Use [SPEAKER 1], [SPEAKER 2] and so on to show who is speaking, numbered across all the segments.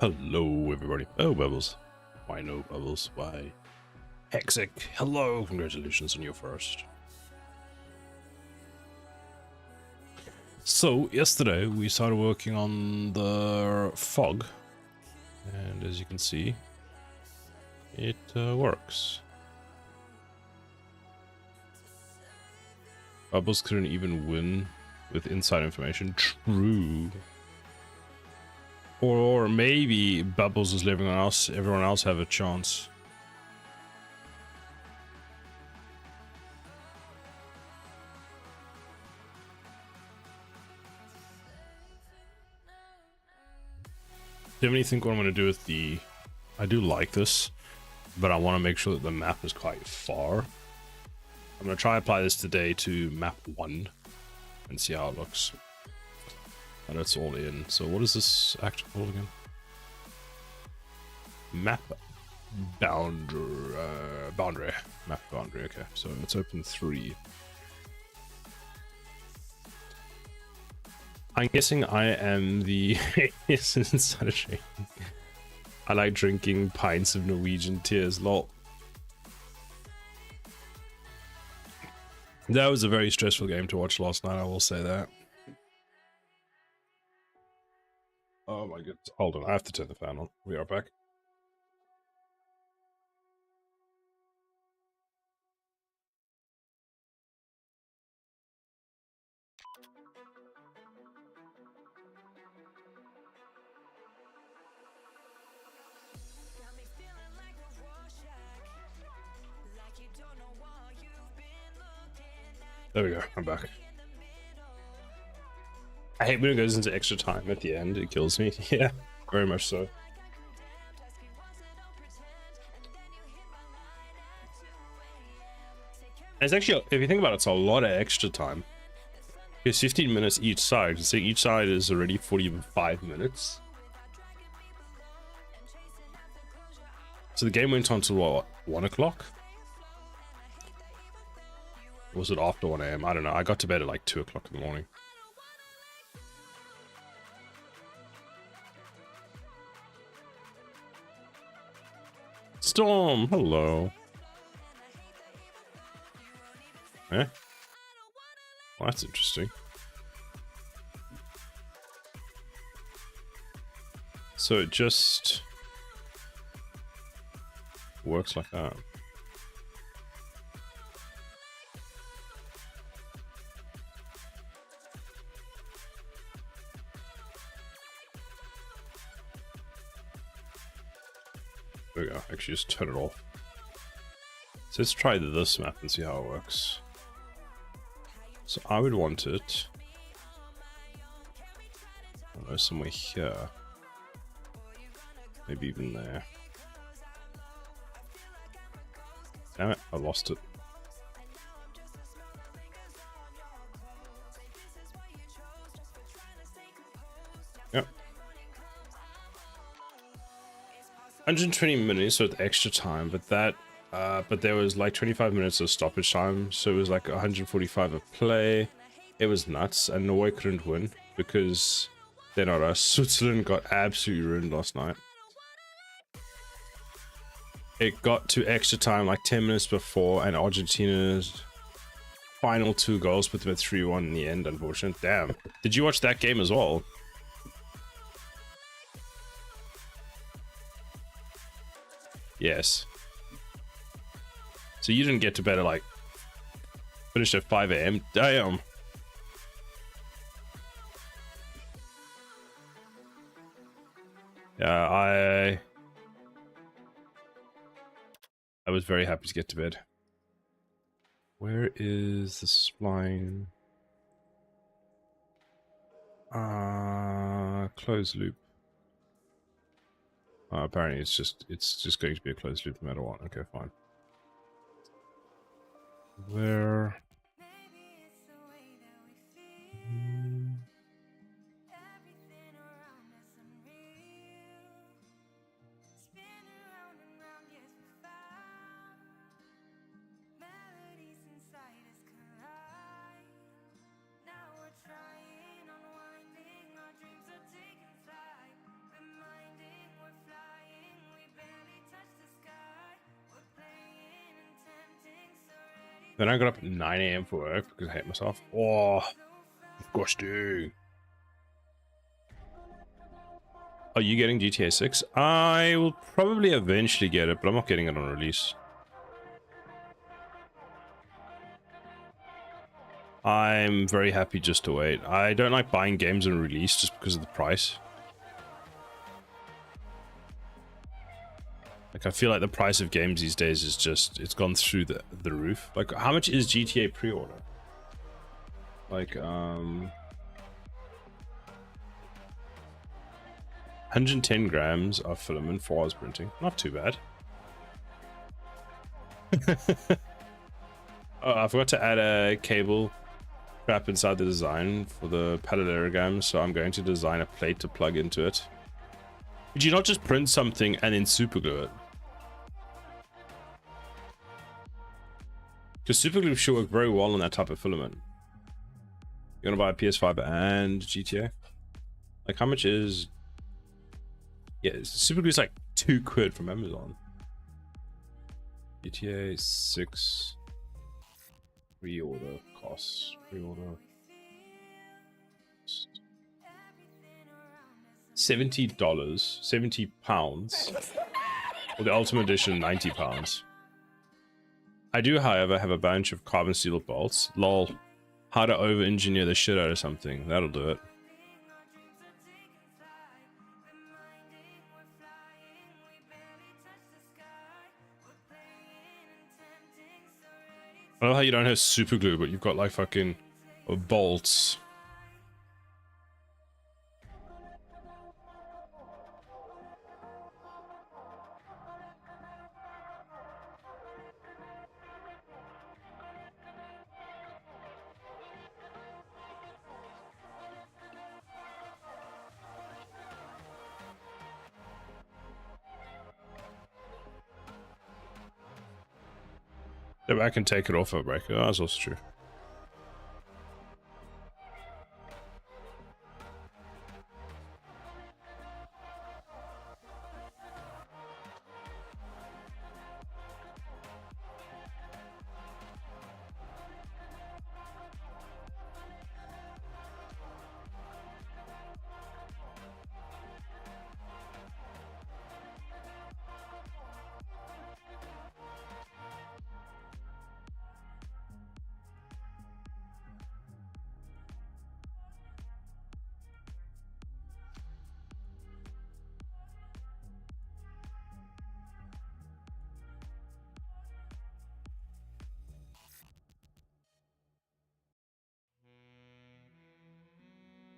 [SPEAKER 1] Hello, everybody. Oh, Bubbles. Why no Bubbles? Why? Hexic. Hello. Congratulations on your first. So, yesterday we started working on the fog. And as you can see, it works. Bubbles couldn't even win with inside information. True. Or maybe Bubbles is living on us, everyone else have a chance. Definitely think what I'm going to do with the... I do like this, but I want to make sure that the map is quite far. I'm going to try and apply this today to map 1 and see how it looks. And it's all in. So what is this action called again? Map boundary. Map boundary, okay. So let's open 3. I'm guessing I am the I like drinking pints of Norwegian tears, lol. That was a very stressful game to watch last night, I will say that. Oh my goodness. Hold on, I have to turn the fan on. We are back. There we go. I'm back. I hate when it goes into extra time at the end. It kills me. Yeah, very much so. It's actually, if you think about it, it's a lot of extra time. It's 15 minutes each side. So each side is already 45 minutes. So the game went on till what, 1 o'clock? Was it after 1 a.m.? I don't know. I got to bed at like 2 o'clock in the morning. Storm, hello. Eh? Well, that's interesting. So it just works like that. There we go. Actually, just turn it off. So let's try this map and see how it works. So I would want it, I don't know, somewhere here. Maybe even there. Damn it, I lost it. Yep. 120 minutes with extra time, but that but there was like 25 minutes of stoppage time, so it was like 145 a play. It was nuts, and Norway couldn't win because they're not us. Switzerland got absolutely ruined last night. It got to extra time like 10 minutes before, and Argentina's final 2 goals put them at 3-1 in the end, unfortunately. Damn. Did you watch that game as well? Yes. So you didn't get to bed at like, finished at 5 a.m. Damn. Yeah, I was very happy to get to bed. Where is the spline? Closed loop. Apparently it's just going to be a closed loop no matter what. Okay, fine. Where? Then I got up at 9 a.m. for work because I hate myself. Oh, of course, dude. Are you getting GTA 6? I will probably eventually get it, but I'm not getting it on release. I'm very happy just to wait. I don't like buying games on release just because of the price. Like, I feel like the price of games these days is just, it's gone through the roof. Like, how much is GTA pre-order? Like, 110 grams of filament, 4 hours printing. Not too bad. Oh, I forgot to add a cable strap inside the design for the parallelogram, so I'm going to design a plate to plug into it. Could you not just print something and then superglue it? Because superglue should work very well on that type of filament. You want to buy a PS5 and GTA? Like, how much is... Yeah, superglue is like £2 from Amazon. GTA 6 pre-order costs. Pre-order. $70, £70. Or the Ultimate Edition, £90. I do, however, have a bunch of carbon steel bolts. Lol. How to over-engineer the shit out of something. That'll do it. I love how you don't have super glue, but you've got like fucking bolts. Yeah, but I can take it off a breaker. Oh, that's also true.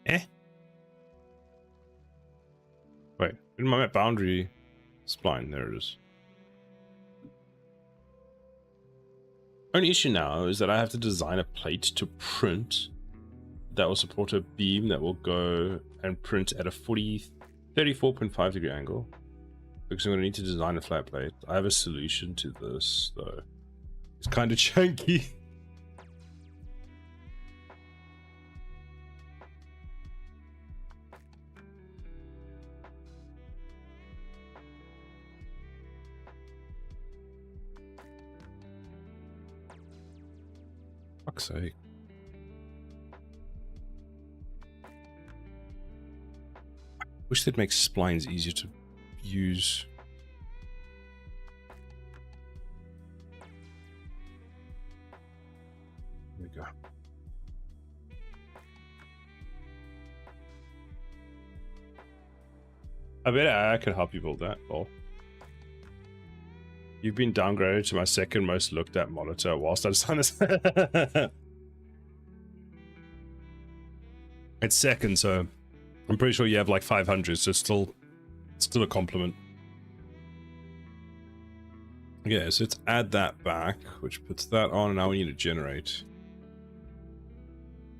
[SPEAKER 1] Eh? Wait, in my boundary spline, there it is. Only issue now is that I have to design a plate to print that will support a beam that will go and print at a 34.5 degree angle. Because I'm going to need to design a flat plate. I have a solution to this, though. It's kind of chunky. Fuck's sake. Wish they'd make splines easier to use. There we go. I bet I could help you build that. Oh. You've been downgraded to my second most looked at monitor whilst I design this. It's second, so I'm pretty sure you have like 500, so it's still a compliment. Yeah, so let's add that back, which puts that on, and now we need to generate.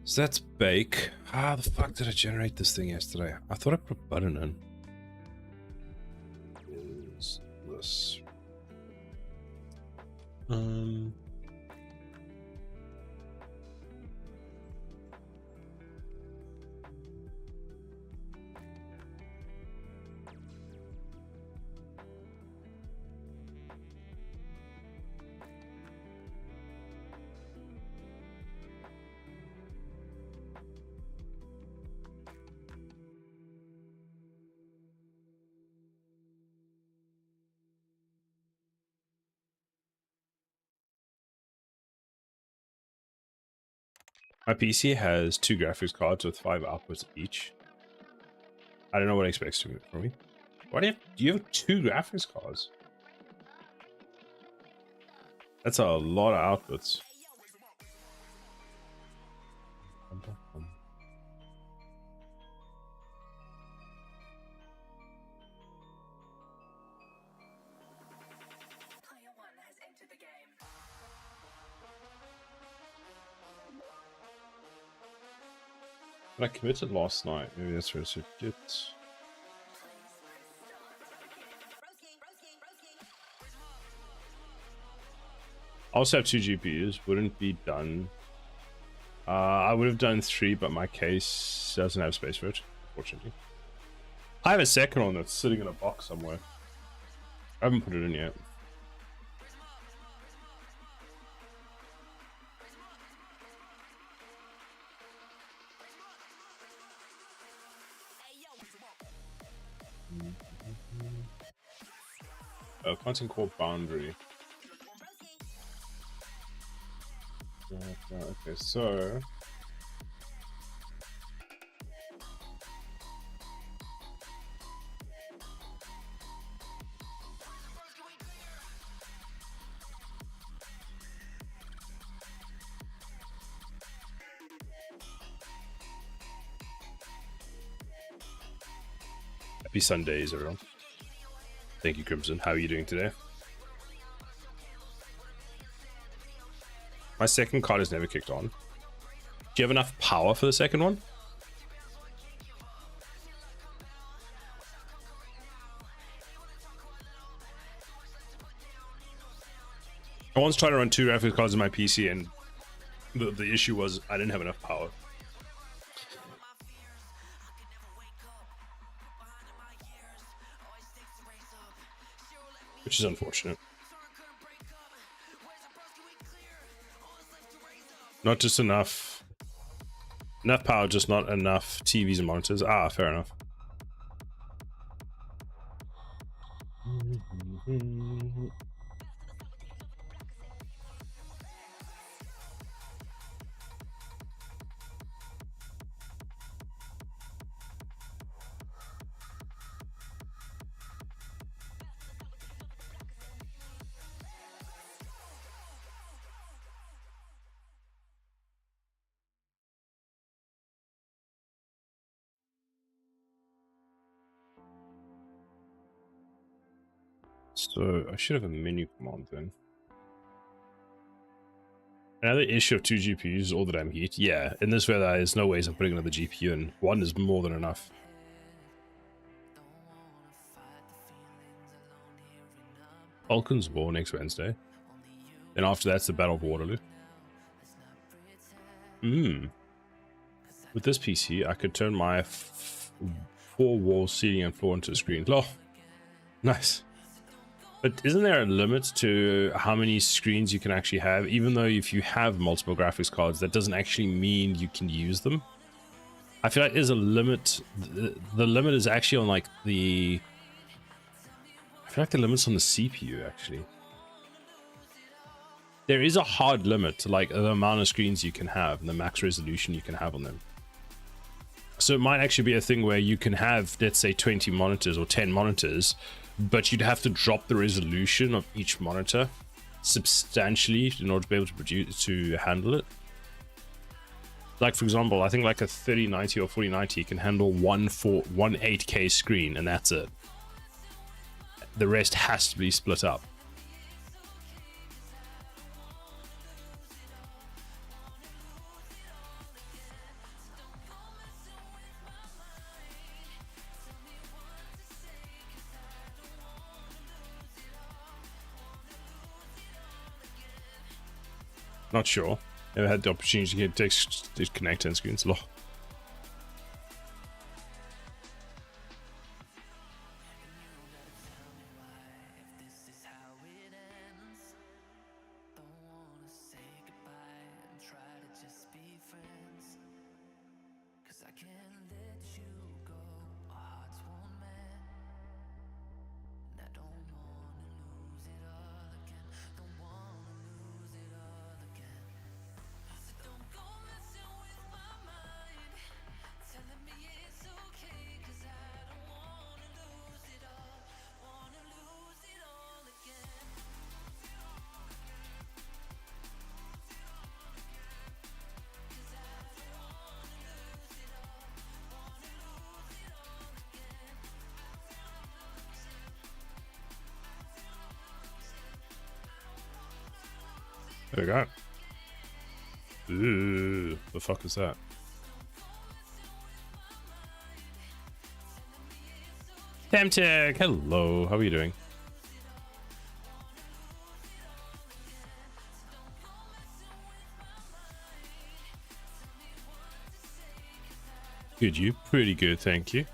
[SPEAKER 1] So that's bake. How the fuck did I generate this thing yesterday? I thought I put a button in. Is this? My PC has 2 graphics cards with 5 outputs each. I don't know what it expects from me. Why do you have 2 graphics cards? That's a lot of outputs. But I committed last night. Maybe that's where it gets. I also have 2 GPUs. Wouldn't be done. I would have done 3, but my case doesn't have space for it, unfortunately. I have a second one that's sitting in a box somewhere. I haven't put it in yet. Content core boundary. Okay, so Happy Sundays, everyone. Thank you, Crimson. How are you doing today? My second card is never kicked on. Do you have enough power for the second one? I once tried to run 2 graphics cards in my PC, and the issue was I didn't have enough power. Which is unfortunate. Not just enough power, just not enough TVs and monitors. Ah, fair enough. So I should have a menu command then. Another issue of 2 GPUs is all the damn heat. Yeah, in this weather, there's no ways I'm putting another GPU in. One is more than enough. Falcons War next Wednesday. Then after that's the Battle of Waterloo. With this PC, I could turn my 4-wall ceiling and floor into a screen. Oh, nice. But isn't there a limit to how many screens you can actually have? Even though if you have multiple graphics cards, that doesn't actually mean you can use them. I feel like there's a limit. The limit is actually on like the... I feel like the limit's on the CPU actually. There is a hard limit to like the amount of screens you can have and the max resolution you can have on them. So it might actually be a thing where you can have, let's say 20 monitors or 10 monitors, but you'd have to drop the resolution of each monitor substantially in order to be able to handle it. Like for example, I think like a 3090 or 4090 can handle one 8K screen, and that's it. The rest has to be split up. Not sure. Never had the opportunity to connect 10 screens. Loh. There we go. Ooh, the fuck is that? Temtech, hello, how are you doing? Good, you? Pretty good, thank you.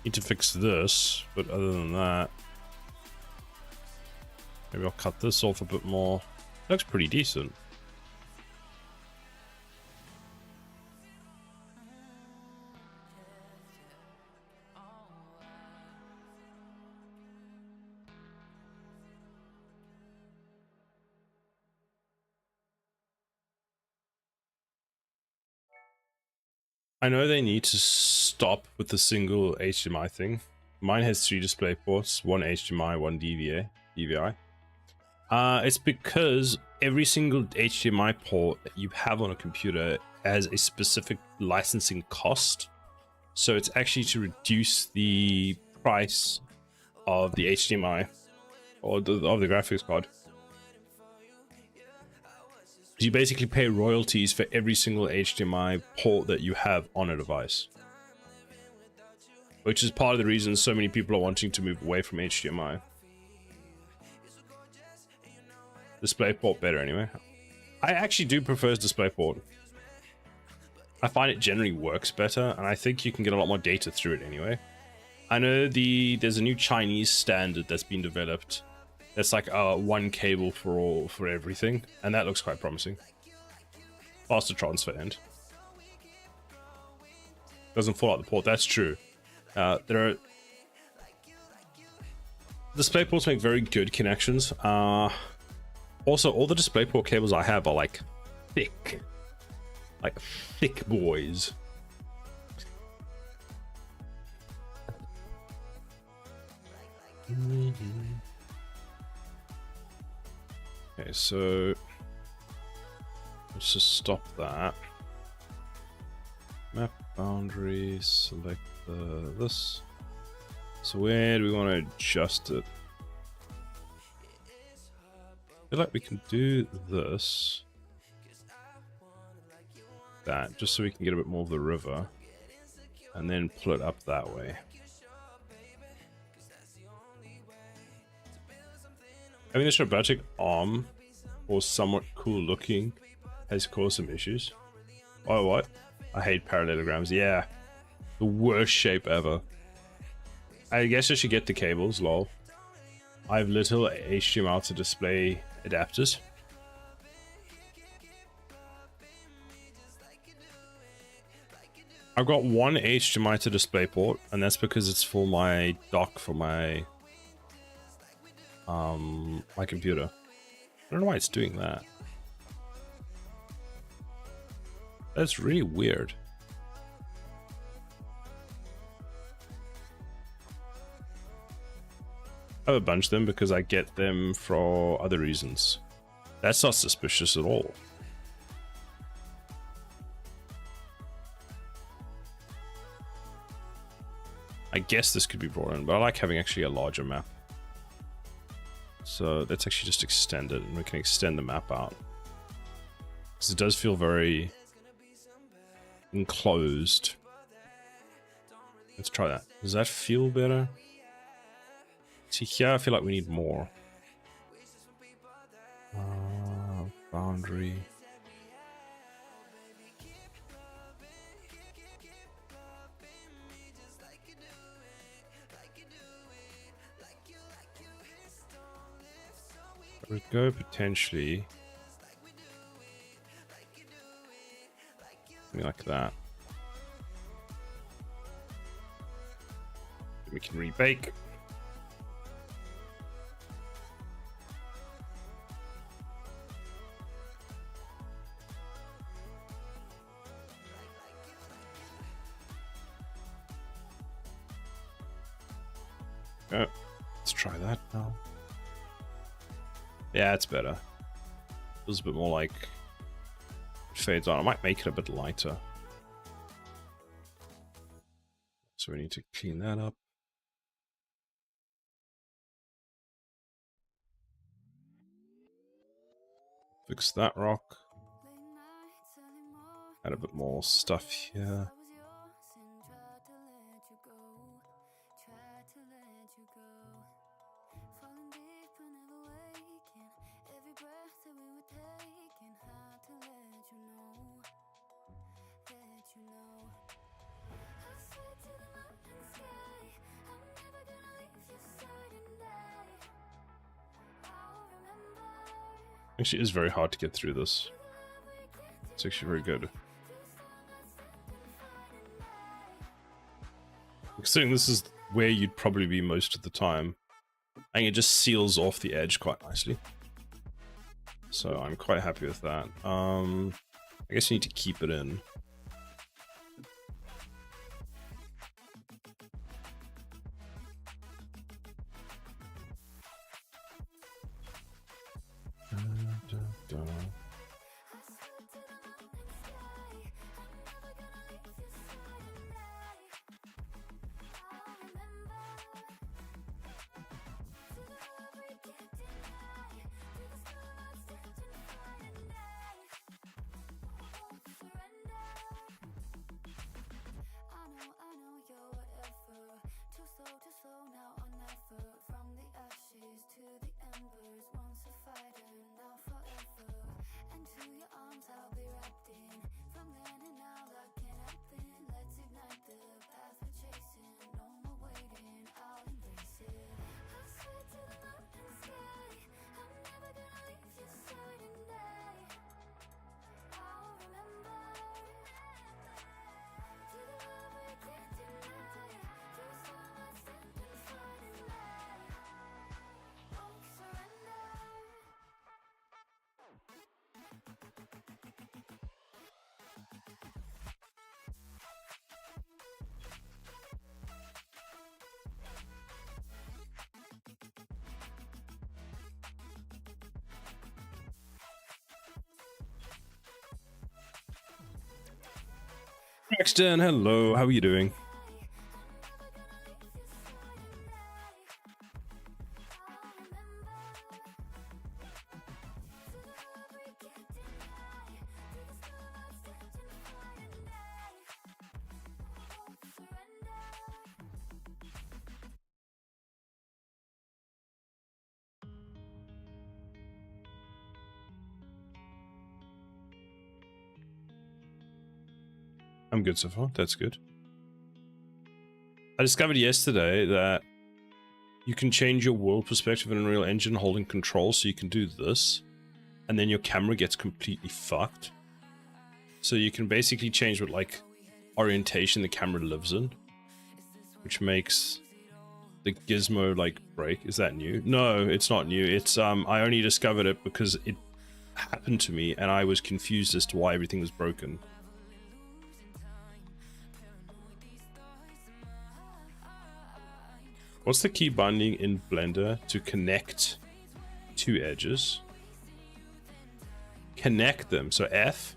[SPEAKER 1] Need to fix this, but other than that, maybe I'll cut this off a bit more. Looks pretty decent. I know they need to stop with the single HDMI thing. Mine has 3 display ports, 1 HDMI, 1 DVI. It's because every single HDMI port that you have on a computer has a specific licensing cost. So it's actually to reduce the price of the HDMI or of the graphics card. You basically pay royalties for every single HDMI port that you have on a device, which is part of the reason so many people are wanting to move away from HDMI. DisplayPort better anyway. I actually do prefer DisplayPort. I find it generally works better, and I think you can get a lot more data through it anyway. I know there's a new Chinese standard that's been developed. That's like one cable for everything, and that looks quite promising. Faster transfer end. Doesn't fall out the port. That's true. There are DisplayPorts make very good connections. Also, all the DisplayPort cables I have are like thick boys. Okay, so let's just stop that. Map boundaries, select this. So where do we want to adjust it? I feel like we can do this. That, just so we can get a bit more of the river. And then pull it up that way. Having this robotic arm, or somewhat cool looking, has caused some issues. Oh, what? I hate parallelograms. Yeah. The worst shape ever. I guess I should get the cables, lol. I have little HDMI to display adapters. I've got one HDMI to display port, and that's because it's for my dock for my my computer. I don't know why it's doing that. That's really weird. I have a bunch of them because I get them for other reasons. That's not suspicious at all. I guess this could be brought in, but I like having actually a larger map. So let's actually just extend it, and we can extend the map out. Because it does feel very enclosed. Let's try that. Does that feel better? See, here I feel like we need more. Boundary. I would go potentially something like that. We can rebake. Oh, let's try that now. Yeah, it's better. Feels a bit more like it fades on. I might make it a bit lighter. So we need to clean that up. Fix that rock. Add a bit more stuff here. Actually, it is very hard to get through this. It's actually very good. Considering this is where you'd probably be most of the time, I think it just seals off the edge quite nicely. So I'm quite happy with that. I guess you need to keep it in. Paxton, hello, how are you doing? I'm good so far, that's good. I discovered yesterday that you can change your world perspective in Unreal Engine holding control, so you can do this, and then your camera gets completely fucked. So you can basically change what like orientation the camera lives in, which makes the gizmo like break. Is that new? No, it's not new. It's I only discovered it because it happened to me and I was confused as to why everything was broken. What's the key binding in Blender to connect two edges? Connect them. So F.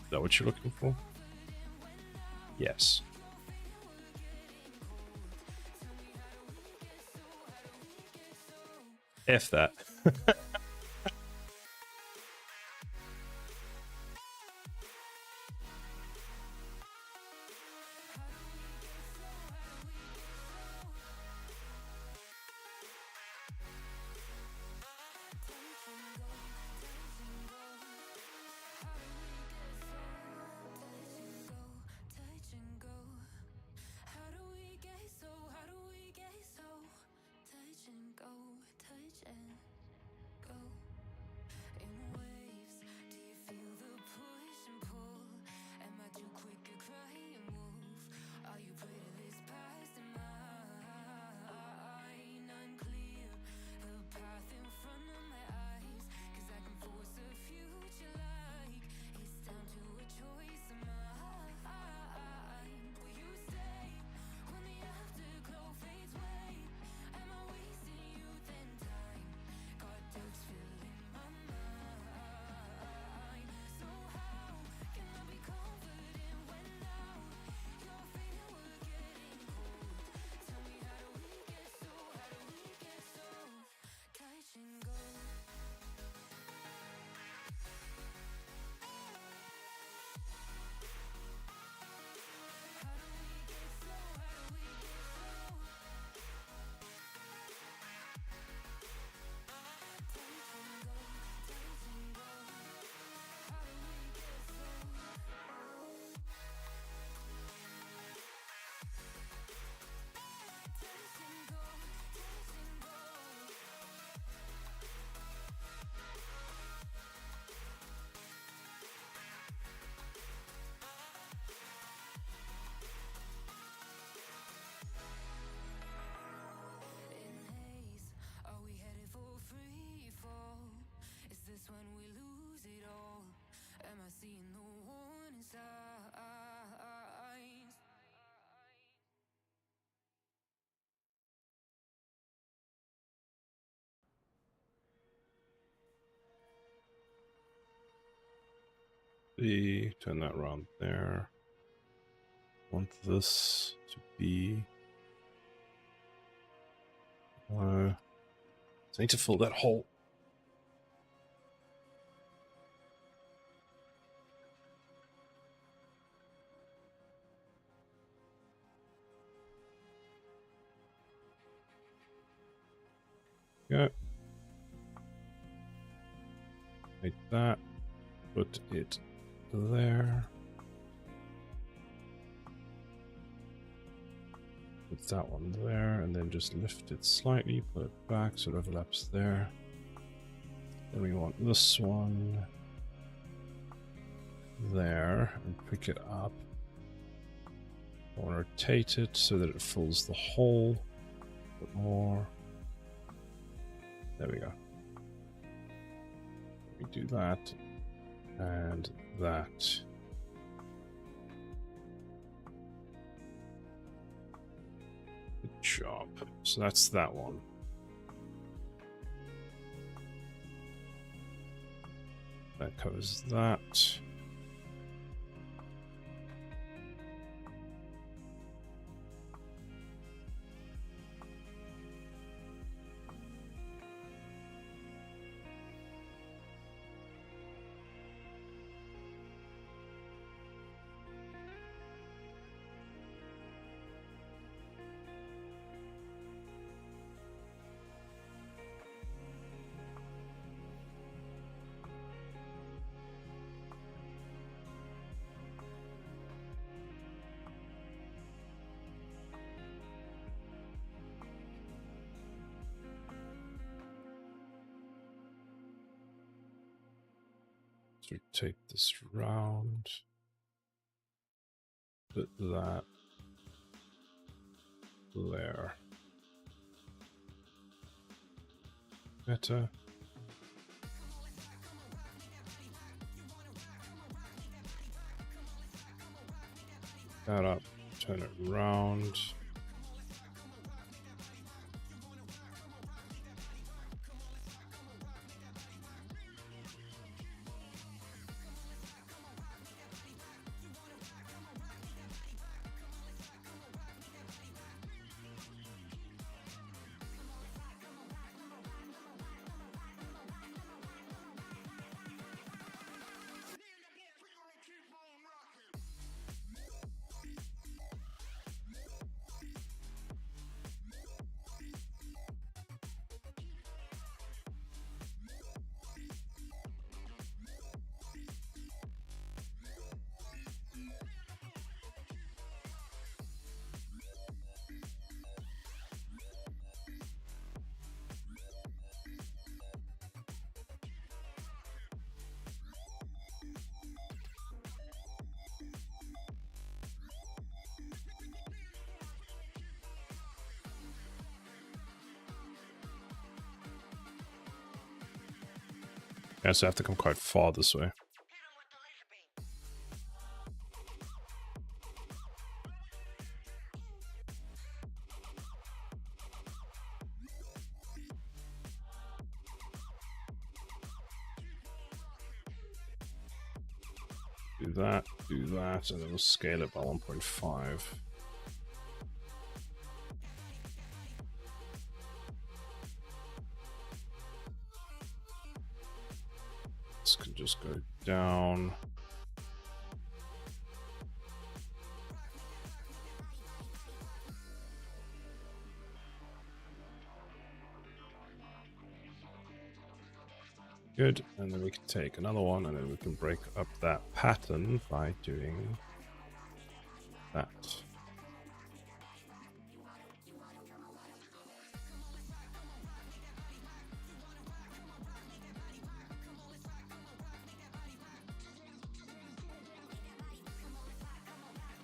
[SPEAKER 1] Is that what you're looking for? Yes. F that. Turn that around there. Want this to be. I need to fill that hole. Yeah. Like that. Put it there. Put that one there, and then just lift it slightly, put it back so it overlaps there. Then we want this one there, and pick it up. I'll rotate it so that it fills the hole. A bit more. There we go. We do that, and that. Good job. So that's that one. That covers that. Let's rotate this round. Put that there. Better. That up, turn it around. Yeah, so I have to come quite far this way. Do that, and then we'll scale it by 1.5. This can just go down. Good, and then we can take another one, and then we can break up that pattern by doing that.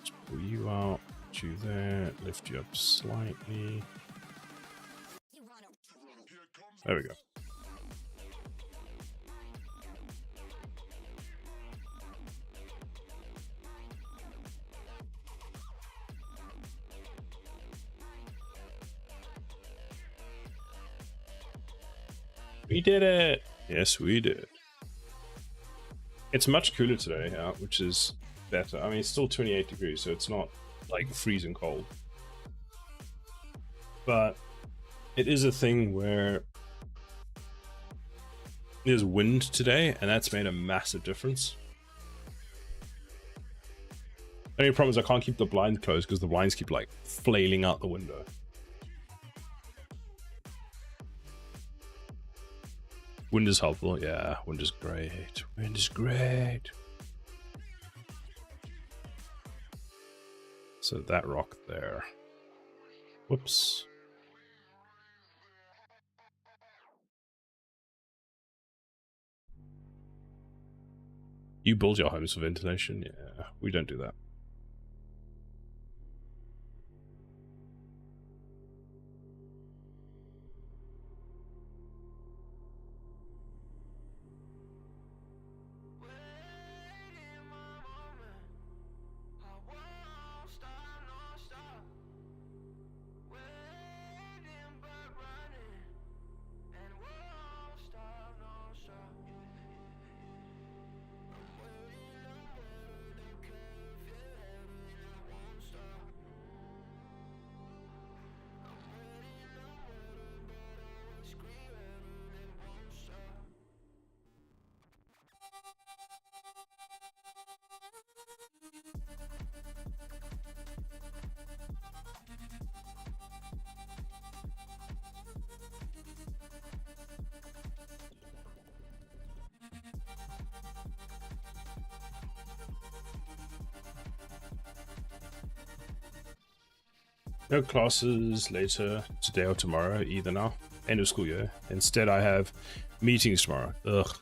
[SPEAKER 1] Just pull you out, put you there, lift you up slightly. There we go. We did it! Yes, we did. It's much cooler today, yeah, which is better. I mean, it's still 28 degrees, so it's not like freezing cold. But it is a thing where there's wind today, and that's made a massive difference. The only problem is I can't keep the blinds closed because the blinds keep like flailing out the window. Wind is helpful, yeah, wind is great. Wind is great. So that rock there. Whoops. You build your homes for ventilation? Yeah, we don't do that. No classes later today or tomorrow either now. End of school year. Instead, I have meetings tomorrow. Ugh.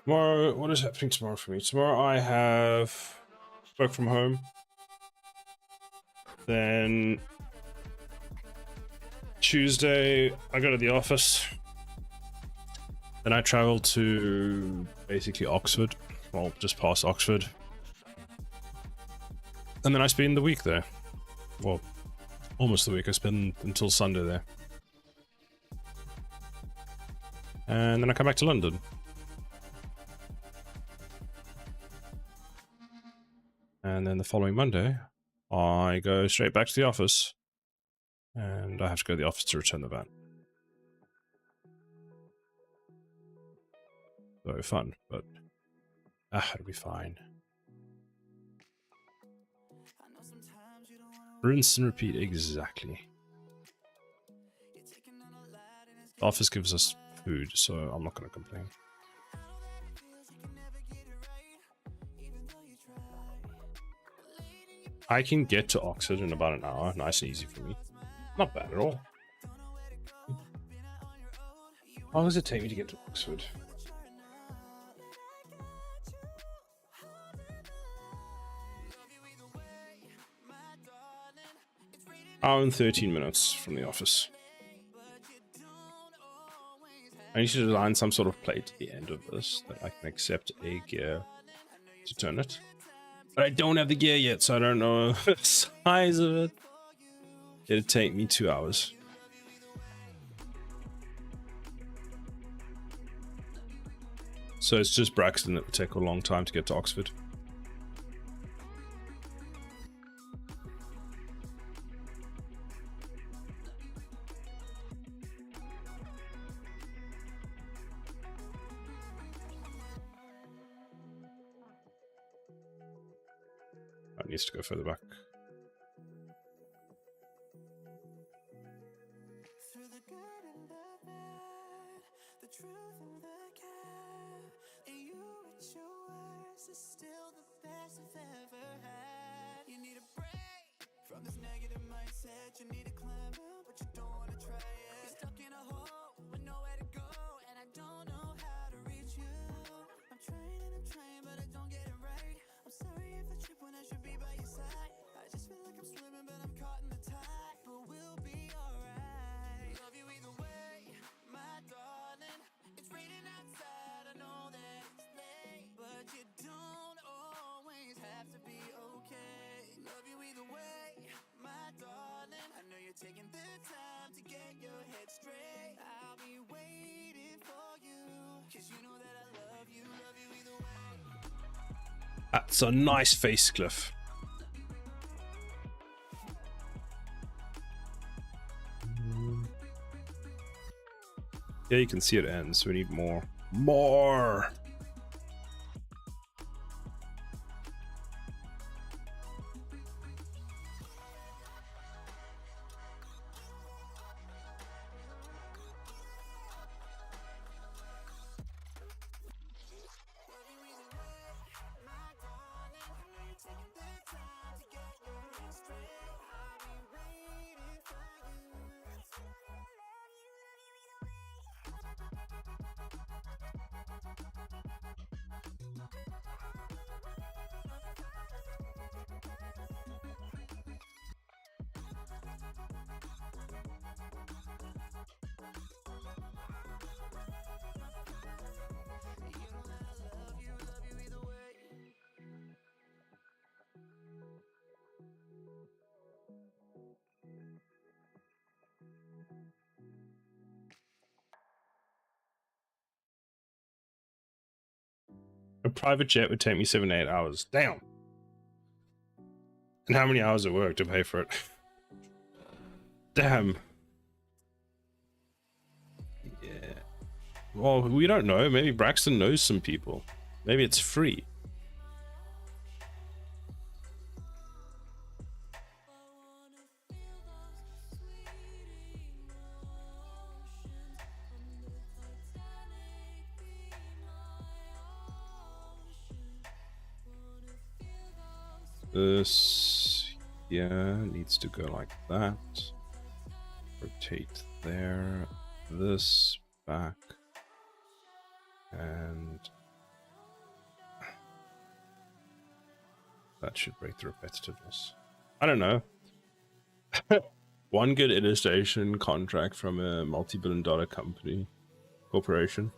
[SPEAKER 1] Tomorrow, what is happening tomorrow for me? Tomorrow I have work from home. Then Tuesday, I go to the office. Then I travel to basically Oxford. Well, just past Oxford. And then I spend the week there. Well, almost the week. I spend until Sunday there. And then I come back to London. And then the following Monday, I go straight back to the office. And I have to go to the office to return the van. So fun, but it'll be fine. Rinse and repeat, exactly. The office gives us food, so I'm not going to complain. I can get to Oxford in about an hour, nice and easy for me. Not bad at all. How long does it take me to get to Oxford? Hour and 13 minutes from the office. I need to design some sort of plate at the end of this that I can accept a gear to turn it. But I don't have the gear yet, so I don't know the size of it. It'd take me 2 hours. So it's just Braxton that would take a long time to get to Oxford. It needs to go further back. Taking the time to get your head straight. I'll be waiting for you, 'cause you know that I love you either way. That's a nice face, Cliff. Yeah, you can see it ends. We need more. More! A private jet would take me 7 to 8 hours. Damn. And how many hours of work to pay for it? Damn. Yeah. Well, we don't know. Maybe Braxton knows some people. Maybe it's free. This, yeah, needs to go like that. Rotate there. This back. And that should break the repetitiveness. I don't know. One good illustration contract from a multi-billion-dollar corporation.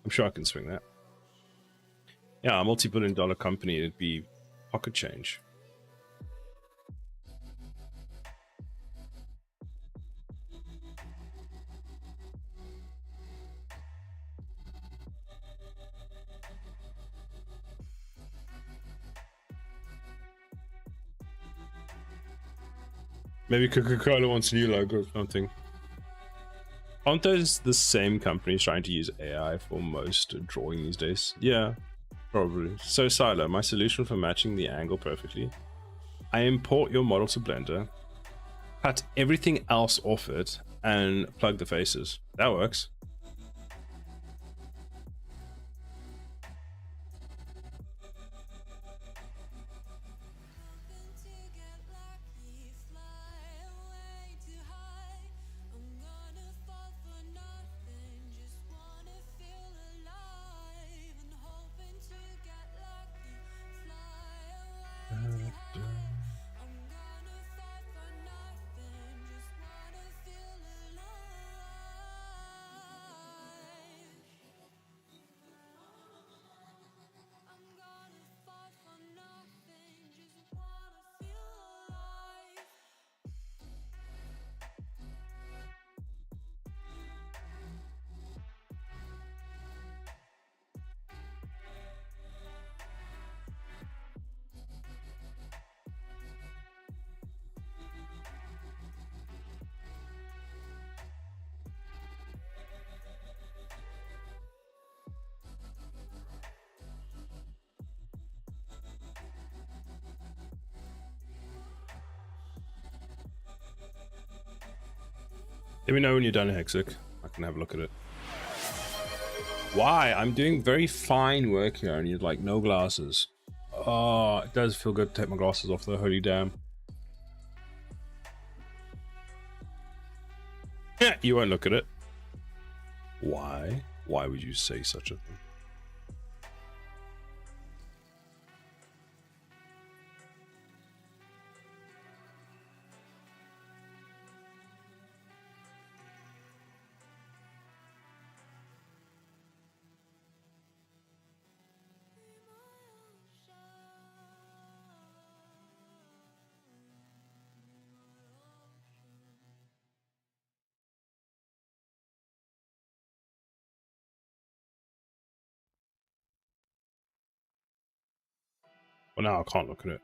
[SPEAKER 1] I'm sure I can swing that. Yeah, a multi-billion-dollar company, it'd be pocket change. Maybe Coca-Cola wants a new logo or something. Aren't those the same companies trying to use AI for most drawing these days? Yeah, probably. So Silo, my solution for matching the angle perfectly. I import your model to Blender, cut everything else off it, and plug the faces. That works. Let me know when you're done, Hexic. I can have a look at it. Why? I'm doing very fine work here and you're like, no glasses. Oh, it does feel good to take my glasses off though, holy damn. Yeah, you won't look at it. Why? Why would you say such a thing? Well, now I can't look at it.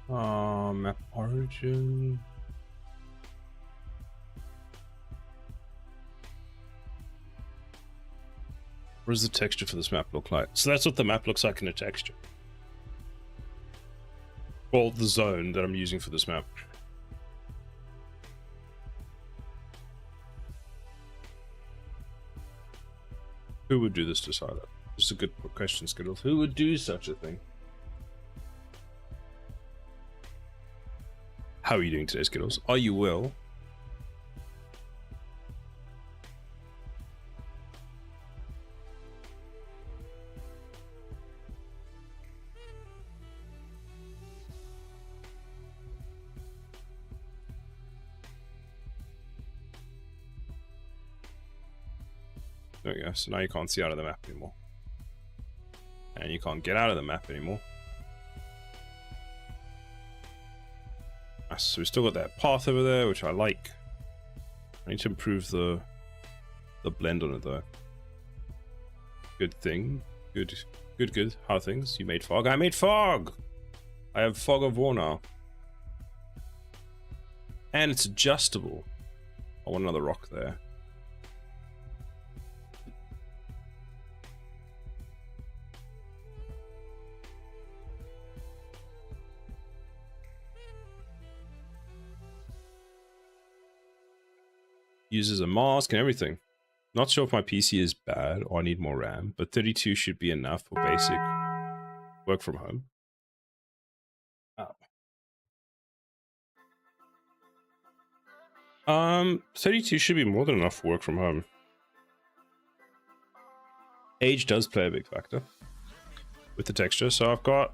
[SPEAKER 1] Map origin. What does the texture for this map look like? So that's what the map looks like in a texture. Well, the zone that I'm using for this map. Who would do this to Silent? This is a good question, Skittles. Who would do such a thing? How are you doing today, Skittles? Are you well? There we go. So now you can't see out of the map anymore. And you can't get out of the map anymore. Nice. So we still got that path over there, which I like. I need to improve the blend on it though. Good thing. Good. How are things? You made fog? I made fog! I have fog of war now. And it's adjustable. I want another rock there. Uses a mask and everything. Not sure if my PC is bad or I need more RAM, but 32 should be enough for basic work from home. Oh. 32 should be more than enough for work from home. Age does play a big factor with the texture. So I've got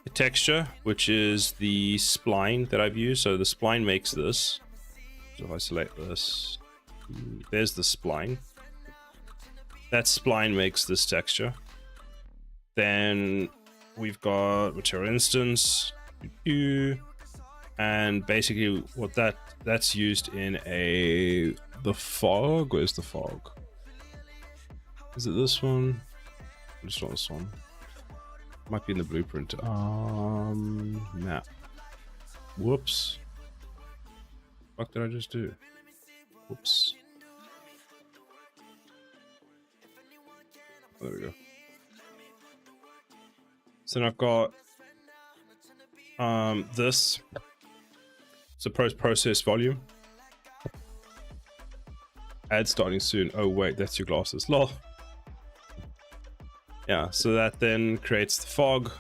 [SPEAKER 1] the texture, which is the spline that I've used. So the spline makes this. So if I select this, there's the spline. That spline makes this texture. Then we've got material instance, and basically what that's used in the fog. Where's the fog? Is it this one? It's not this one. Might be in the blueprint. Map. Whoops. What did I just do? Whoops. Oh, there we go. So then I've got this. It's a process volume. Ad starting soon. Oh wait, that's your glasses. Lol. Yeah, so that then creates the fog,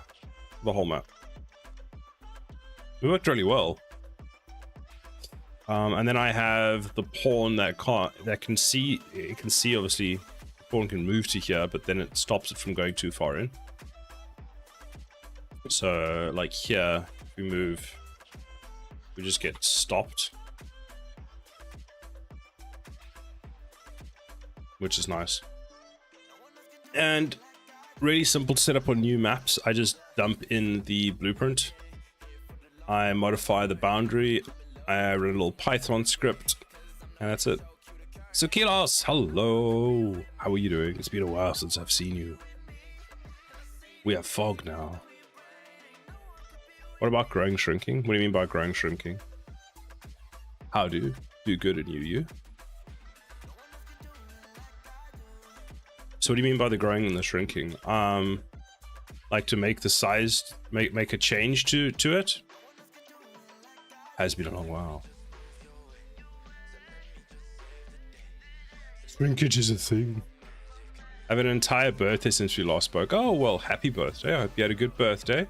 [SPEAKER 1] the whole map. It worked really well. And then I have the pawn that can see. It can see, obviously, the pawn can move to here, but then it stops it from going too far in. So, like here, if we move, we just get stopped, which is nice. And really simple to set up on new maps. I just dump in the blueprint. I modify the boundary. I wrote a little Python script, and that's it. So Kilos, hello. How are you doing? It's been a while since I've seen you. We have fog now. What about growing, shrinking? What do you mean by growing, shrinking? How do good and you? So what do you mean by the growing and the shrinking? Like to make the size, make a change to it? Has been a long while. Shrinkage is a thing. I have an entire birthday since we last spoke. Oh, well, happy birthday. I hope you had a good birthday.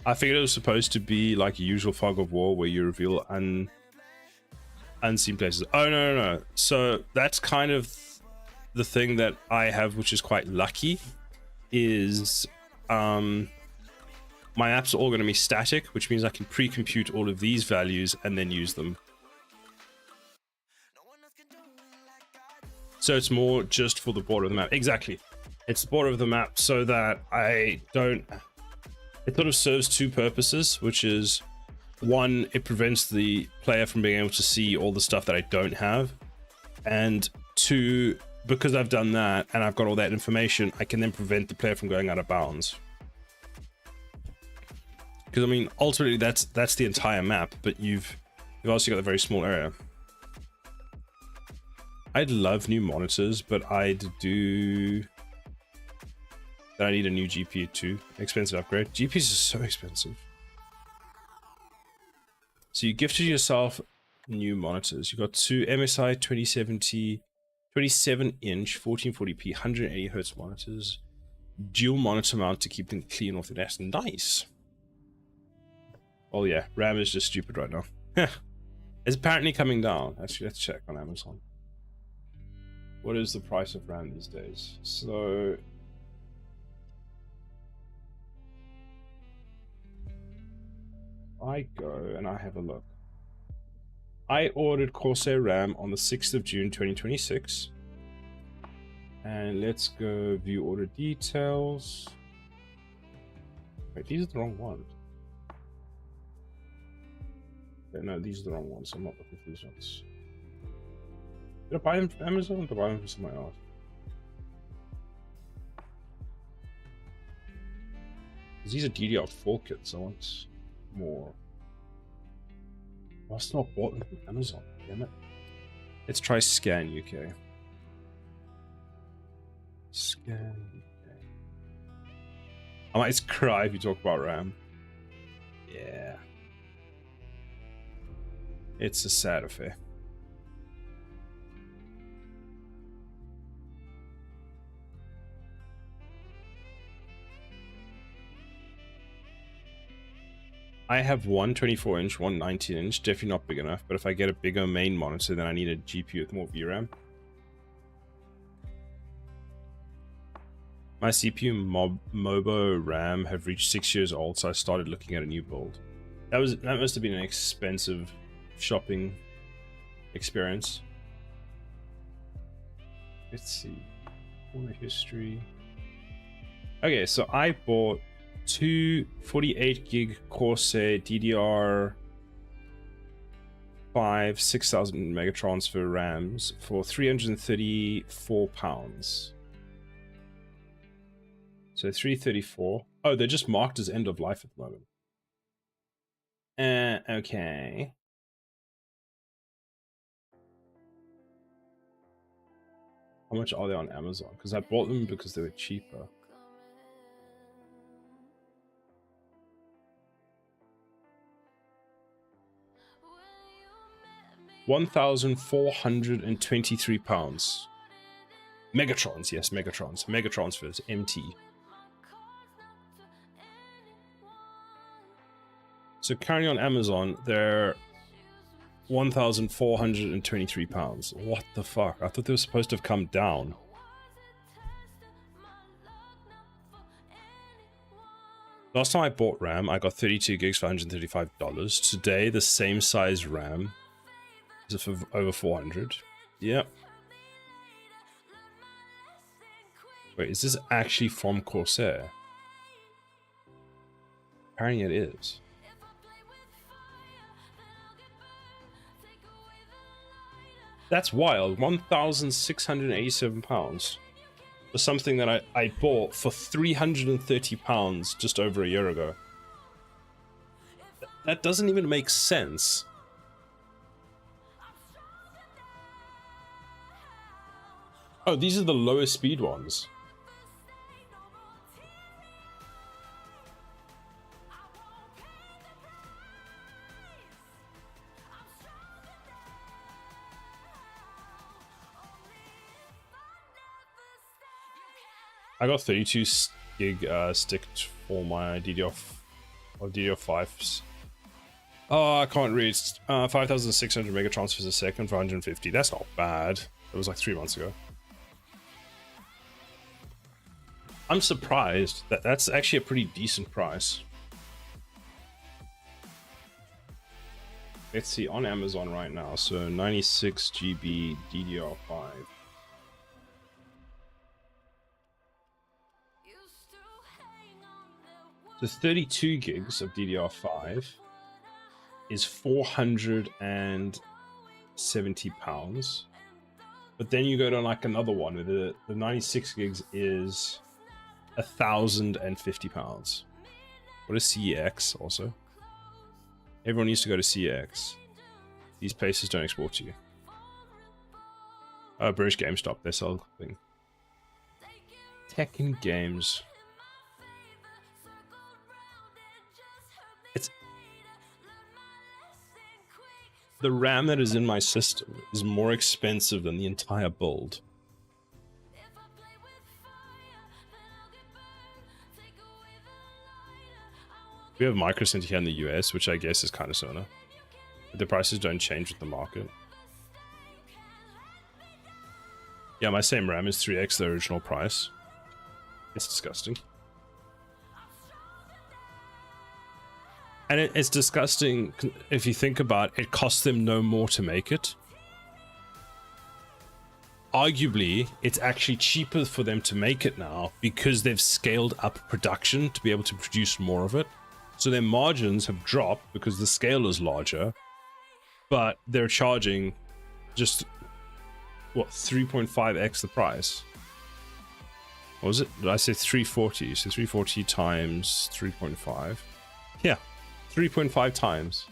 [SPEAKER 1] I figured it was supposed to be like a usual fog of war where you reveal unseen places. Oh, no. So that's kind of the thing that I have, which is quite lucky, is my apps are all going to be static, which means I can pre-compute all of these values and then use them. So it's more just for the border of the map. Exactly. It's the border of the map so that I don't... It sort of serves two purposes, which is, one, it prevents the player from being able to see all the stuff that I don't have. And two, because I've done that and I've got all that information, I can then prevent the player from going out of bounds. Because I mean, ultimately that's the entire map, but you've also got a very small area. I'd love new monitors, but I need a new GPU too. Expensive upgrade. GPUs are so expensive. So you gifted yourself new monitors. You got two MSI 2070, 27-inch 1440p 180 Hz monitors. Dual monitor mount to keep them clean off the desk. Nice. Oh yeah, RAM is just stupid right now. It's apparently coming down. Actually, let's check on Amazon. What is the price of RAM these days? So I go and I have a look. I ordered Corsair RAM on the 6th of June 2026. And let's go view order details. Wait, these are the wrong ones. No, these are the wrong ones. I'm not looking for these ones. Did I buy them from Amazon or did I buy them from somewhere else? These are DDR4 kits. I want more. I must not bought them from Amazon. Damn it. Let's try Scan UK. Scan UK. I might cry if you talk about RAM. Yeah. It's a sad affair. I have one 24-inch, one 19-inch, definitely not big enough, but if I get a bigger main monitor, then I need a GPU with more VRAM. My CPU Mobo RAM have reached 6 years old, so I started looking at a new build. That must have been an expensive shopping experience. Let's see. Order history. Okay, so I bought two 48 gig Corsair DDR5 6000 megatransfer RAMs for £334. So 334. Oh, they're just marked as end of life at the moment. Okay. How much are they on Amazon? Because I bought them because they were cheaper. £1,423. Megatrons, yes, Megatrons. Megatransfers, MT. So currently on Amazon, they're £1,423. What the fuck? I thought they were supposed to have come down. Last time I bought RAM, I got 32 gigs for $135. Today, the same size RAM is for over 400. Yep. Wait, is this actually from Corsair? Apparently it is. That's wild. £1,687 for something that I bought for £330 just over a year ago. That doesn't even make sense. Oh, these are the lowest speed ones. I got 32 gig stick for my DDR5s. Oh, I can't read. 5,600 mega transfers a second for 150. That's not bad. It was like 3 months ago. I'm surprised that that's actually a pretty decent price. Let's see on Amazon right now. So 96 GB DDR5. So 32 gigs of DDR5 is £470. But then you go to like another one with the 96 gigs is £1,050. What is CEX also? Everyone needs to go to CEX. These places don't export to you. Oh, British GameStop, they sell thing. Tekken Games. It's the RAM that is in my system is more expensive than the entire build. We have Micro Center here in the US, which I guess is kind of similar. But the prices don't change with the market. Yeah, my same RAM is 3x the original price. It's disgusting. And it's disgusting if you think about it, costs them no more to make it. Arguably, it's actually cheaper for them to make it now because they've scaled up production to be able to produce more of it. So their margins have dropped because the scale is larger, but they're charging just, what, 3.5x the price? What was it? Did I say 340? So 340 times 3.5. Yeah, 3.5 times.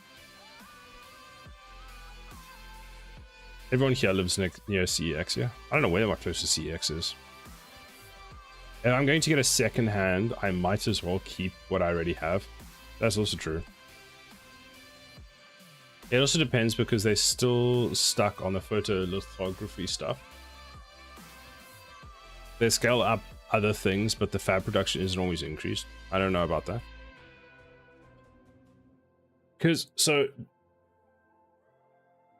[SPEAKER 1] Everyone here lives near CEX, yeah? I don't know where my closest CEX is. If I'm going to get a second hand, I might as well keep what I already have. That's also true. It also depends because they're still stuck on the photolithography stuff. They scale up other things, but the fab production isn't always increased. I don't know about that. Because, so,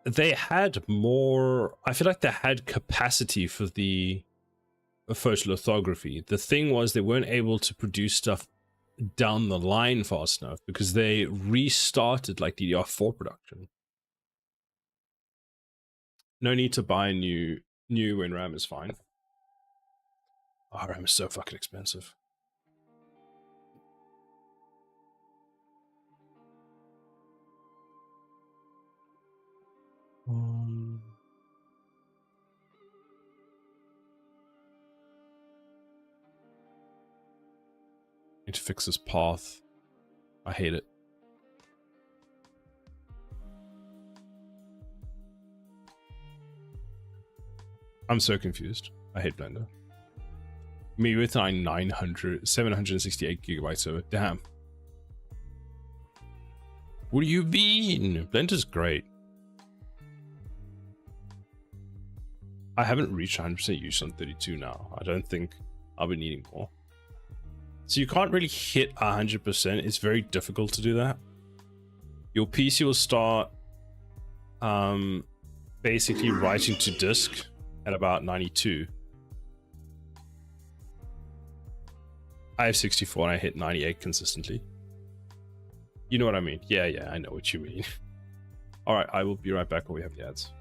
[SPEAKER 1] they had more, I feel like they had capacity for the photolithography. The thing was they weren't able to produce stuff down the line fast enough because they restarted like DDR4 production. No need to buy new when RAM is fine. Oh, RAM is so fucking expensive. Need to fix this path. I hate it. I'm so confused. I hate Blender. Me with my 768 gigabytes of it. Damn. What do you mean? Blender's great. I haven't reached 100% use on 32 now. I don't think I'll be needing more. So you can't really hit 100%. It's very difficult to do that. Your PC will start basically writing to disk at about 92. I have 64 and I hit 98 consistently. You know what I mean? Yeah, I know what you mean. All right, I will be right back when we have the ads.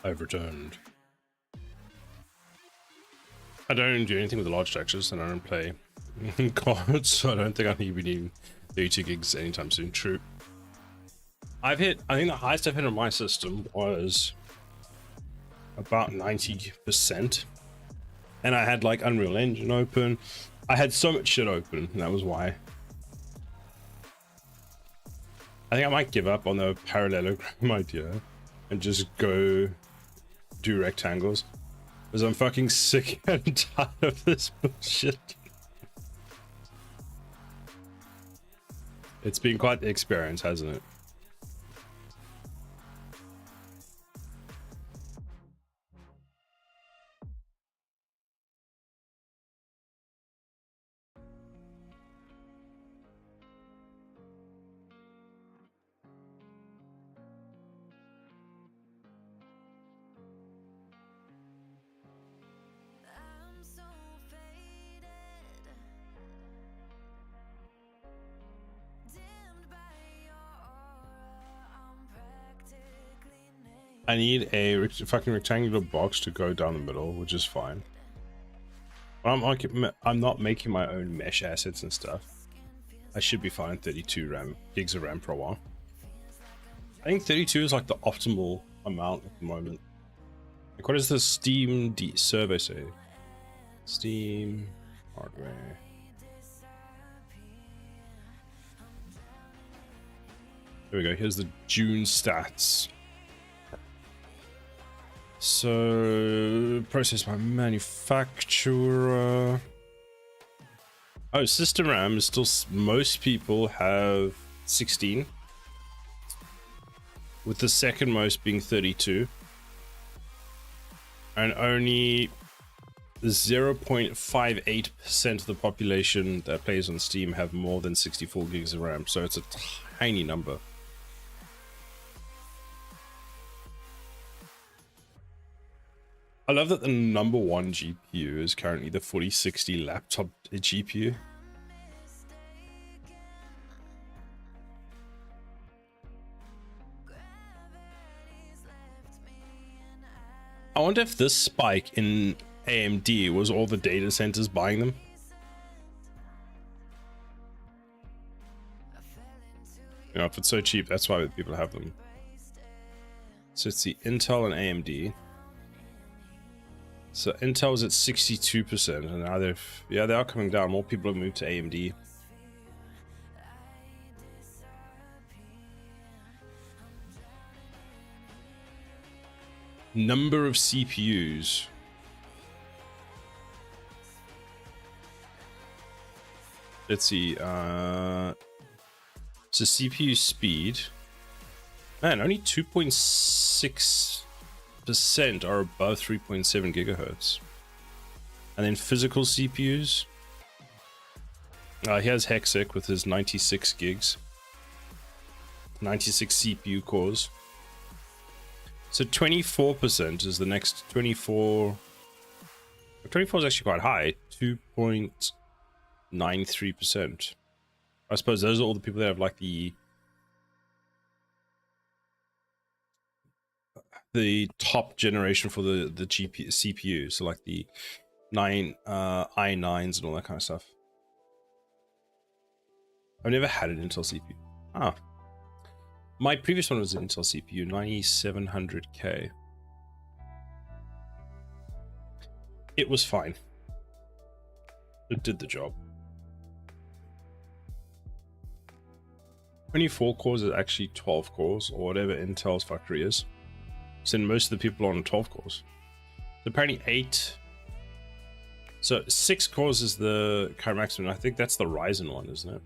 [SPEAKER 1] I've returned. I don't do anything with the large textures, and I don't play cards, so I don't think I'll be needing 32 gigs anytime soon. True. I think the highest I've hit on my system was about 90%. And I had like Unreal Engine open. I had so much shit open, and that was why. I think I might give up on the parallelogram idea and just go do rectangles, because I'm fucking sick and tired of this bullshit. It's been quite the experience, hasn't it? I need a fucking rectangular box to go down the middle, which is fine. But I'm not making my own mesh assets and stuff. I should be fine. 32 gigs of RAM for a while. I think 32 is like the optimal amount at the moment. Like, what does the Steam survey say? Steam hardware. There we go. Here's the June stats. So, processed by manufacturer. Oh, system RAM is still, most people have 16, with the second most being 32, and only 0.58% of the population that plays on Steam have more than 64 gigs of RAM, so it's a tiny number. I love that the number one GPU is currently the 4060 laptop GPU. I wonder if this spike in AMD was all the data centers buying them. You know, if it's so cheap, that's why people have them. So it's the Intel and AMD. So Intel's at 62%, and now they are coming down. More people have moved to AMD. Number of CPUs. Let's see. So CPU speed. Man, only 2.6% are above 3.7 gigahertz. And then physical CPUs. Here's Hexic with his 96 gigs. 96 CPU cores. So 24% is the next 24. 24 is actually quite high. 2.93%. I suppose those are all the people that have like the top generation for the CPU, so like the i9s and all that kind of stuff. I've never had an Intel CPU. Ah, my previous one was an Intel CPU, 9700K. It was fine. It did the job. 24 cores is actually 12 cores, or whatever Intel's factory is. So most of the people are on 12 cores. So apparently 8. So 6 cores is the current maximum. I think that's the Ryzen one, isn't it?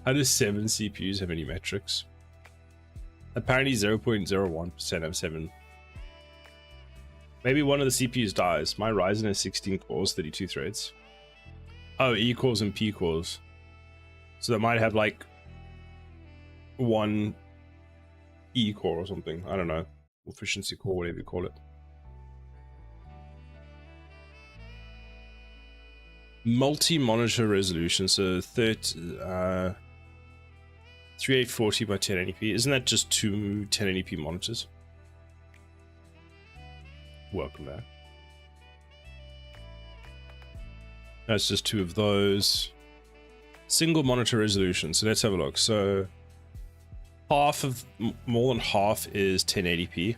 [SPEAKER 1] How does 7 CPUs have any metrics? Apparently 0.01% have 7. Maybe one of the CPUs dies. My Ryzen has 16 cores, 32 threads. Oh, E cores and P cores. So that might have like one E core or something. I don't know. Efficiency core, whatever you call it. Multi-monitor resolution. So 3840 by 1080p. Isn't that just 2 1080p monitors? Welcome back. That's just 2 of those. Single monitor resolution. So let's have a look. So more than half is 1080p.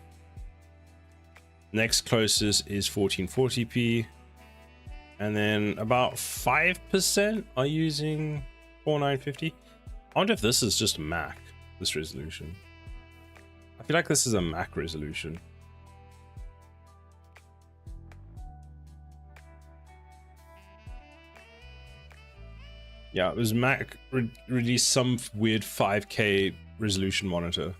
[SPEAKER 1] Next closest is 1440p. And then about 5% are using 4950. I wonder if this is just Mac, this resolution. I feel like this is a Mac resolution. Yeah, it was Mac released some weird 5K resolution monitor.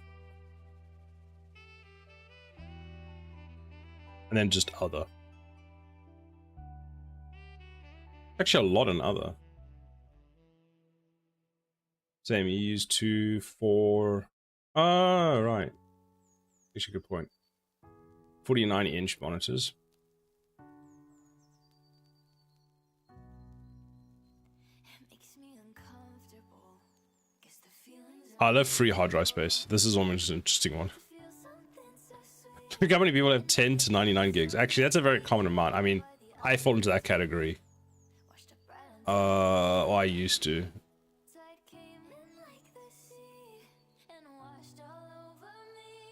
[SPEAKER 1] And then just other. Actually a lot in other. Same, you use 2, 4... Oh, right. Actually, good point. 49-inch monitors. I love free hard drive space. This is almost an interesting one. Look how many people have 10 to 99 gigs. Actually, that's a very common amount. I mean, I fall into that category. I used to.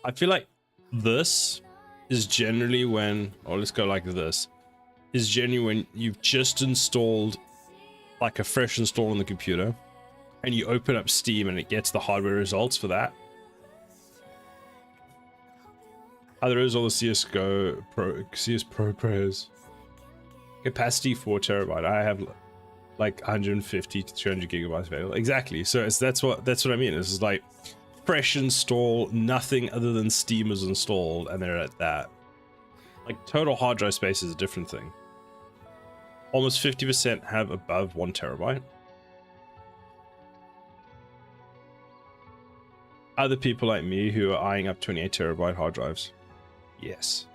[SPEAKER 1] I feel like this is generally when, or let's go like this, is generally when you've just installed like a fresh install on the computer and you open up Steam and it gets the hardware results for that. There is all the CS Pro players. Capacity 4 terabyte. I have like 150 to 200 gigabytes available. Exactly. So that's what I mean. This is like fresh install, nothing other than Steam is installed, and they're at that. Like total hard drive space is a different thing. Almost 50% have above 1 terabyte. Other people like me who are eyeing up 28 terabyte hard drives. Yes.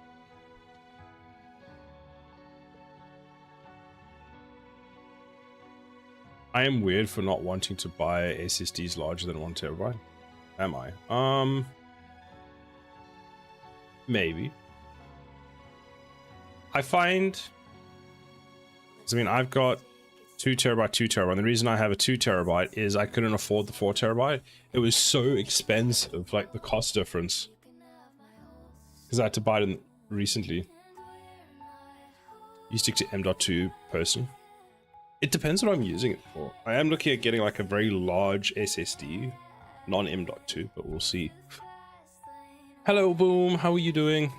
[SPEAKER 1] I am weird for not wanting to buy SSDs larger than 1 terabyte. Am I? Maybe. I find... I mean, I've got 2 terabyte. And the reason I have a 2 terabyte is I couldn't afford the 4 terabyte. It was so expensive, like the cost difference. Because I had to buy it recently. You stick to M.2 person. It depends what I'm using it for. I am looking at getting like a very large SSD, non-M.2, but we'll see. Hello, Boom. How are you doing?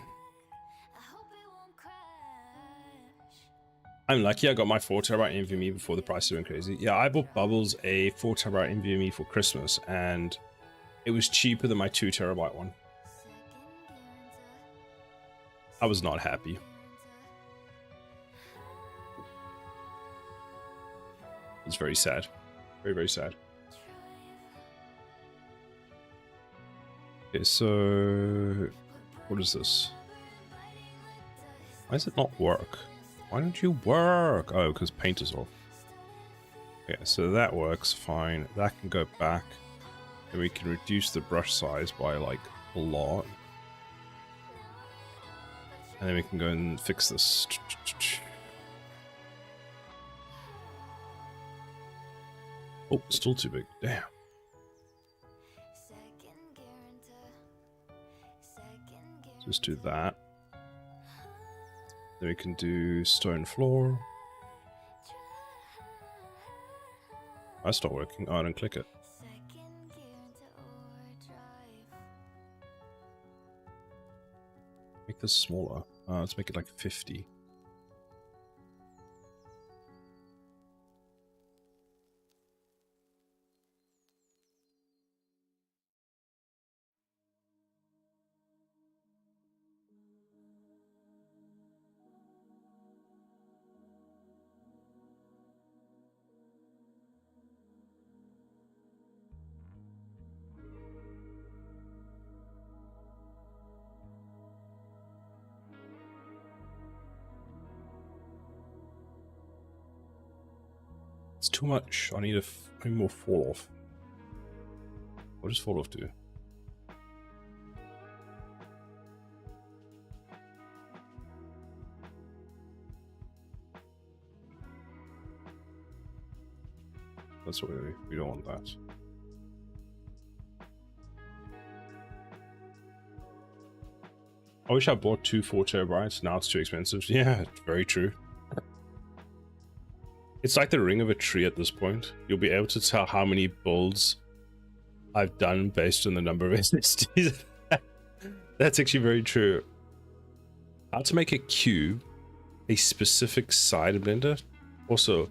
[SPEAKER 1] I'm lucky I got my 4 terabyte NVMe before the prices went crazy. Yeah, I bought Bubbles a 4 terabyte NVMe for Christmas, and it was cheaper than my 2 terabyte one. I was not happy. It's very sad. Very, very sad. Okay, so... what is this? Why does it not work? Why don't you work? Oh, because paint is off. Okay, so that works fine. That can go back. And we can reduce the brush size by like a lot. And then we can go and fix this. Oh, still too big. Damn. Just do that. Then we can do stone floor. I start working. Oh, I don't click it. Make this smaller. Let's make it like 50. It's too much. I need more fall off. What does fall off do? That's what we don't want that. I wish I bought 2 4 terabytes. Now it's too expensive. Yeah, very true. It's like the ring of a tree at this point. You'll be able to tell how many builds I've done based on the number of SSDs. That's actually very true. How to make a cube a specific side blender. Also,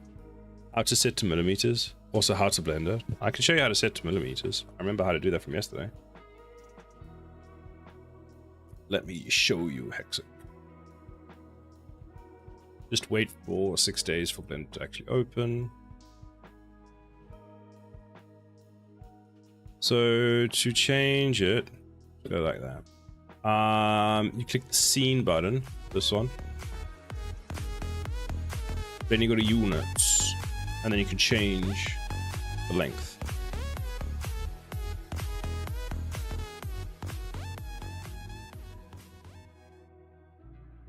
[SPEAKER 1] how to set to millimeters. Also, how to blender. I can show you how to set to millimeters. I remember how to do that from yesterday. Let me show you, Hexic. Just wait for 6 days for Blender to actually open. So to change it, go like that. You click the scene button, this one. Then you go to units, and then you can change the length.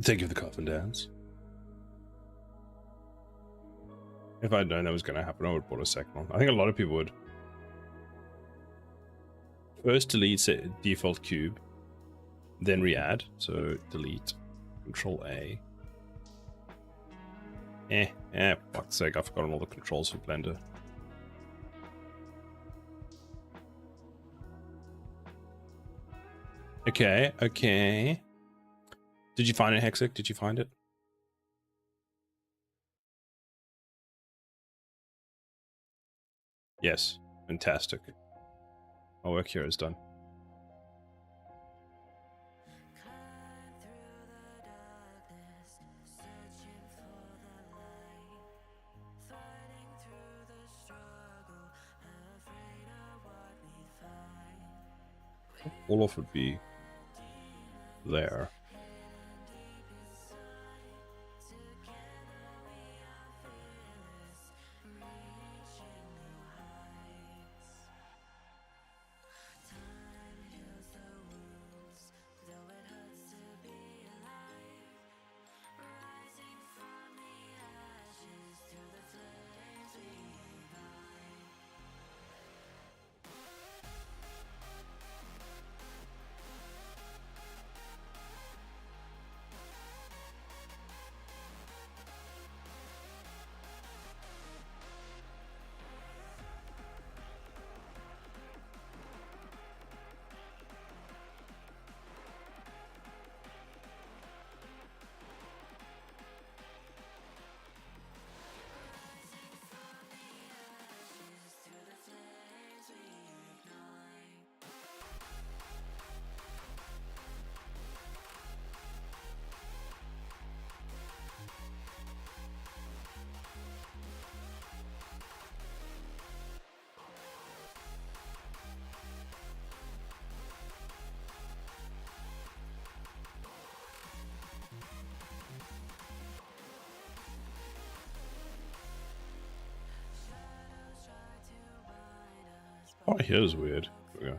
[SPEAKER 1] Thank you for the coffin dance. If I'd known that was going to happen, I would have bought a second one. I think a lot of people would. First delete set default cube, then re-add. So delete, Control A. Fuck's sake, I've forgotten all the controls for Blender. Okay. Did you find it, Hexic? Did you find it? Yes, fantastic. My work here is done. Olaf would be there. part here is weird. Here we go.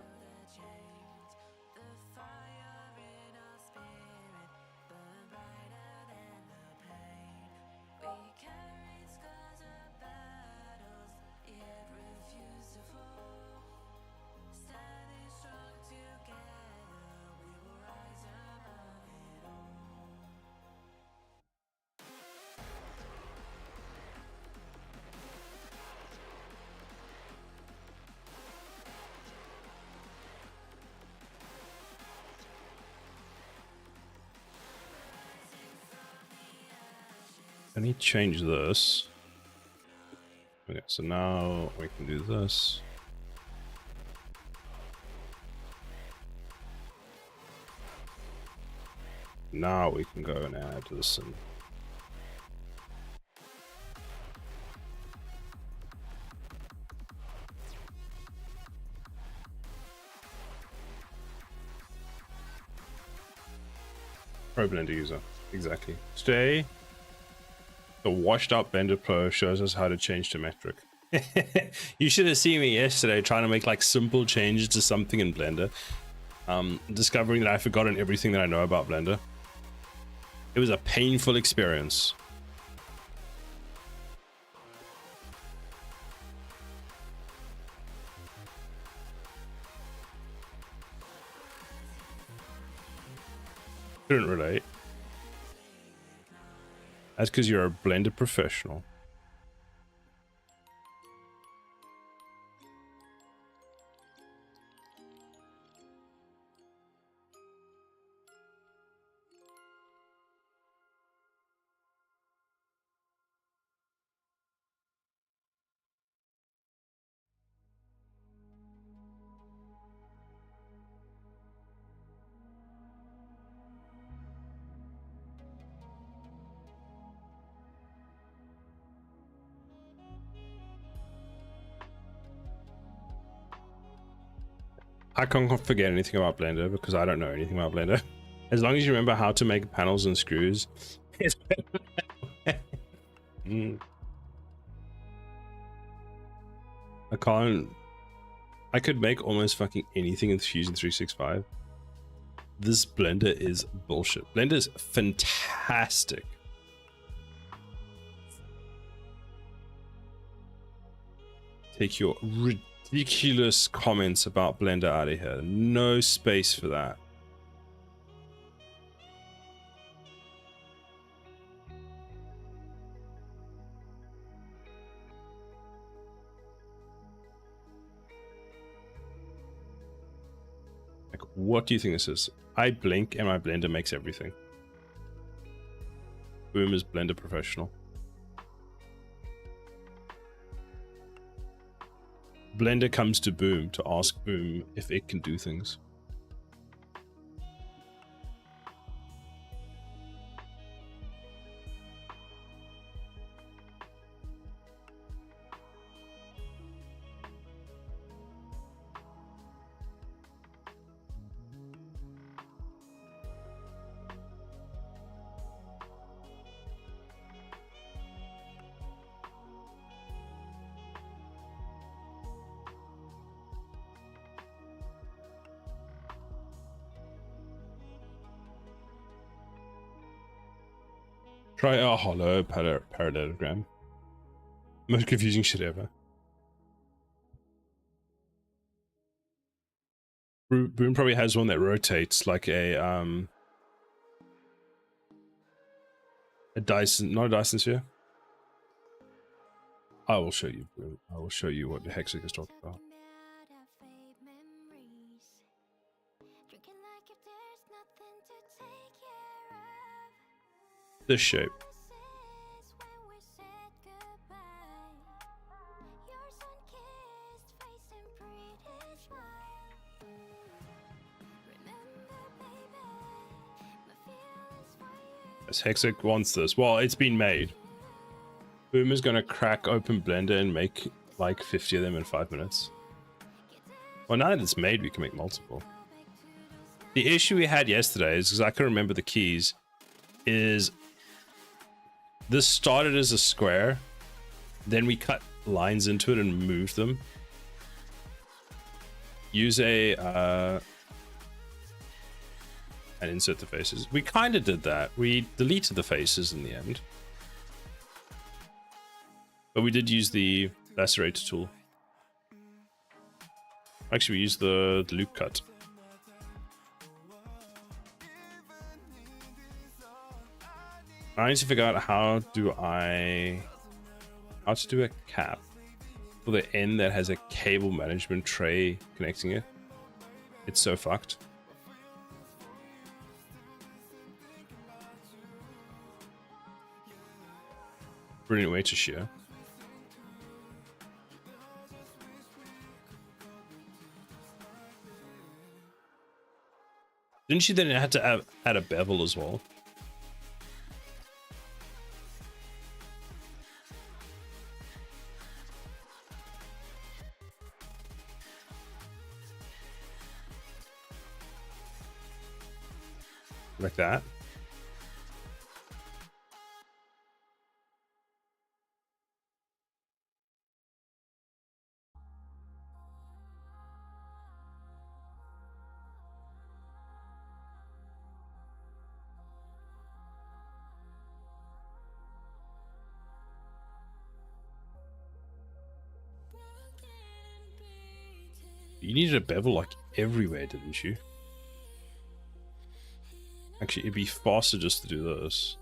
[SPEAKER 1] I need to change this. Okay, so now we can do this. Now we can go and add this in. Pro Blender user, exactly. Today, the washed up Blender Pro shows us how to change to metric. You should have seen me yesterday trying to make like simple changes to something in Blender. Discovering that I've forgotten everything that I know about Blender. It was a painful experience. Couldn't relate. That's because you're a Blender professional. I can't forget anything about Blender because I don't know anything about Blender. As long as you remember how to make panels and screws, it's better. I could make almost fucking anything in Fusion 365. This Blender is bullshit. Blender is fantastic. Take your ridiculous comments about Blender out of here. No space for that. Like, what do you think this is? I blink and my Blender makes everything. Boom is Blender professional. Blender comes to Boom to ask Boom if it can do things. Try a hollow parallelogram. Most confusing shit ever. Boom probably has one that rotates like a Dyson, not a Dyson sphere. I will show you, Boom. I will show you what the Hexic is talking about. This shape. As Hexic wants this. Well, it's been made. Boom is gonna crack open Blender and make like 50 of them in 5 minutes. Well, now that it's made, we can make multiple. The issue we had yesterday is, because I can remember the keys, is this started as a square, then we cut lines into it and moved them. use a and insert the faces. We kind of did that. We deleted the faces in the end, but we did use the lacerator tool. Actually, we used the loop cut. I need to figure out how to do a cap for the end that has a cable management tray connecting it. It's so fucked. Brilliant way to shear. Didn't she then have to add a bevel as well? Like that. You needed a bevel like everywhere, didn't you? Actually, it'd be faster just to do this.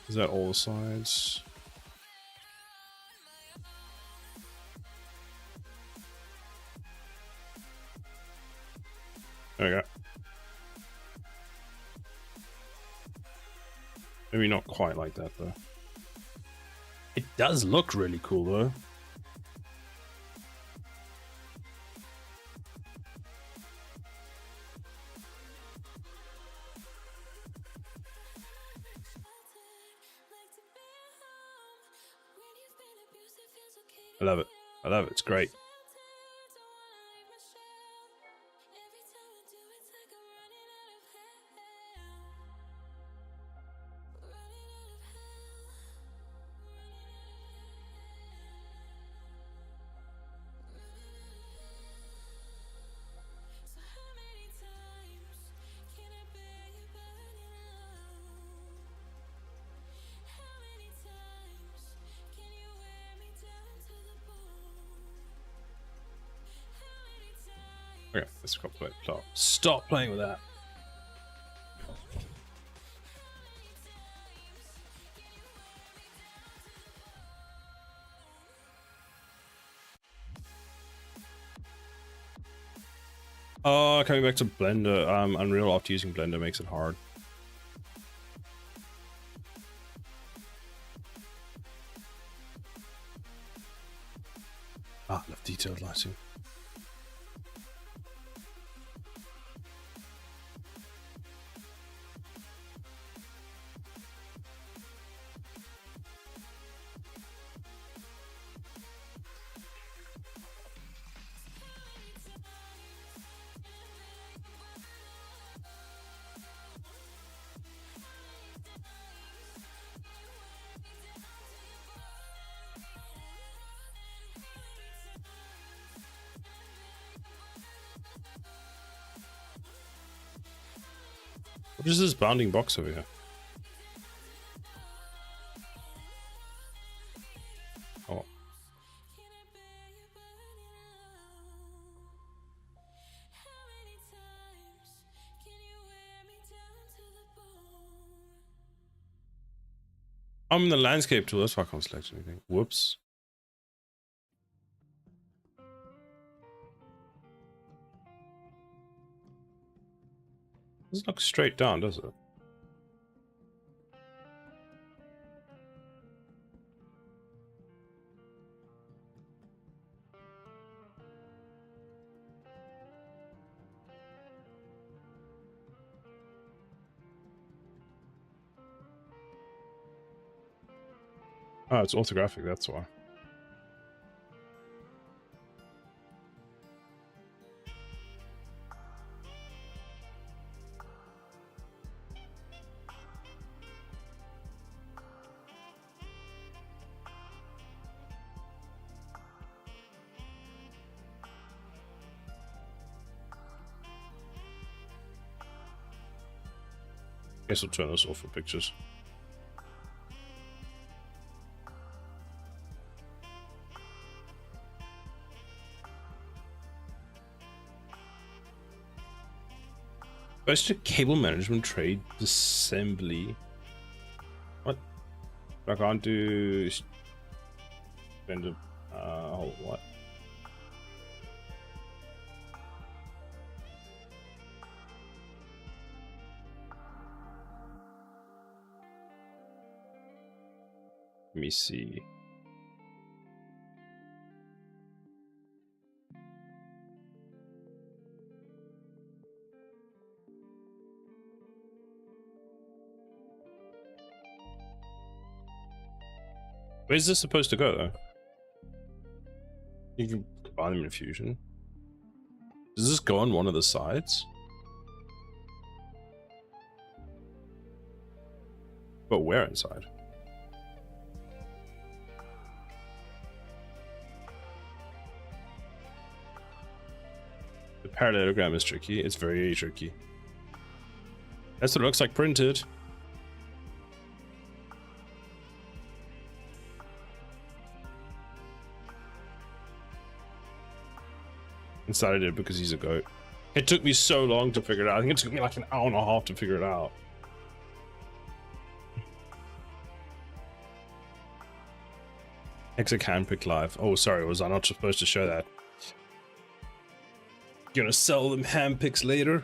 [SPEAKER 1] Is that all the sides? There we go. Maybe not quite like that though. It does look really cool though. I love it. I love it. It's great. Okay, let's stop playing with that. Oh, coming back to Blender. Unreal after using Blender makes it hard. Ah, I love detailed lighting. What is this bounding box over here? Oh. I'm in the landscape tool, that's why I can't select anything. Whoops. Doesn't look straight down, does it? Oh, it's orthographic, that's why. Guess I'll turn this off for pictures. Supposed to cable management trade assembly. What? I can't do vendor. What? Let me see. Where's this supposed to go though? You can combine them in Fusion. Does this go on one of the sides? But where inside? The parallelogram is tricky. It's very tricky. That's what it looks like printed. Inside I did because he's a goat. It took me so long to figure it out. I think it took me like an hour and a half to figure it out. Hexic handpick live. Oh, sorry, was I not supposed to show that? Gonna sell them handpicks later.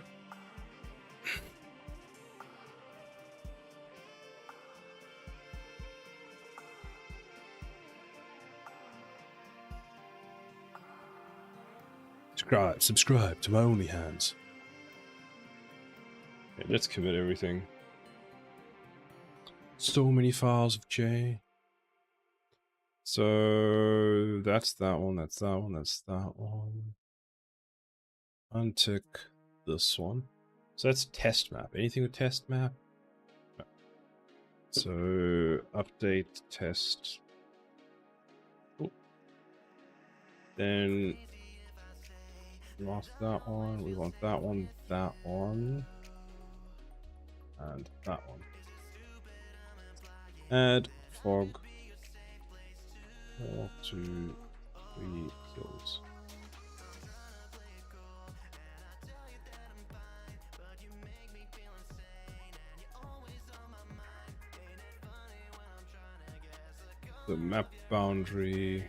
[SPEAKER 1] Subscribe to my OnlyHands. Okay, let's commit everything. So many files of J. So that's that one, that's that one, that's that one. Untick this one. So that's test map. Anything with test map? No. So update test. Oh. Then we want that one, we want that one, and that one. Add fog 4 to 3 kills. The map boundary,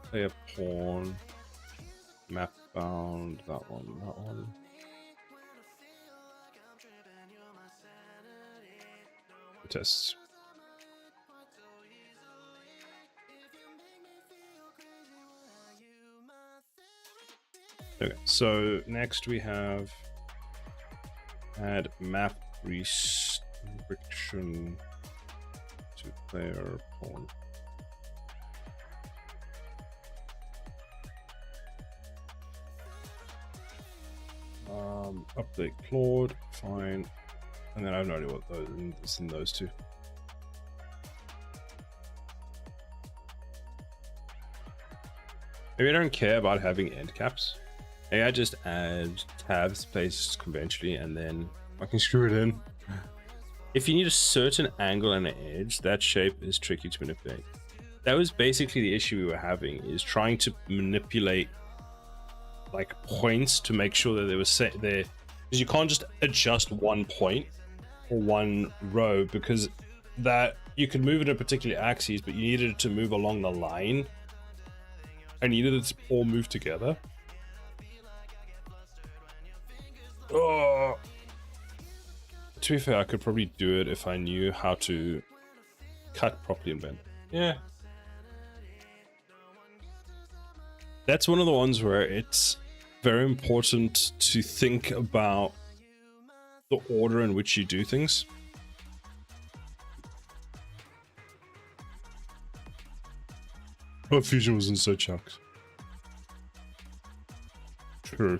[SPEAKER 1] player pawn, map bound, that one. Tests. Okay, so next we have add map restriction to player pawn. Update Claude, fine. And then I have no idea what those is in those two. Maybe I don't care about having end caps. Maybe I just add tabs placed conventionally and then I can screw it in. If you need a certain angle and an edge, that shape is tricky to manipulate. That was basically the issue we were having, is trying to manipulate like points to make sure that they were set there, because you can't just adjust one point or one row, because that you could move it in a particular axis, but you needed it to move along the line and you needed it to all move together. Oh. To be fair, I could probably do it if I knew how to cut properly and bend. Yeah. That's one of the ones where it's very important to think about the order in which you do things. Oh, fusion wasn't so chucked. True.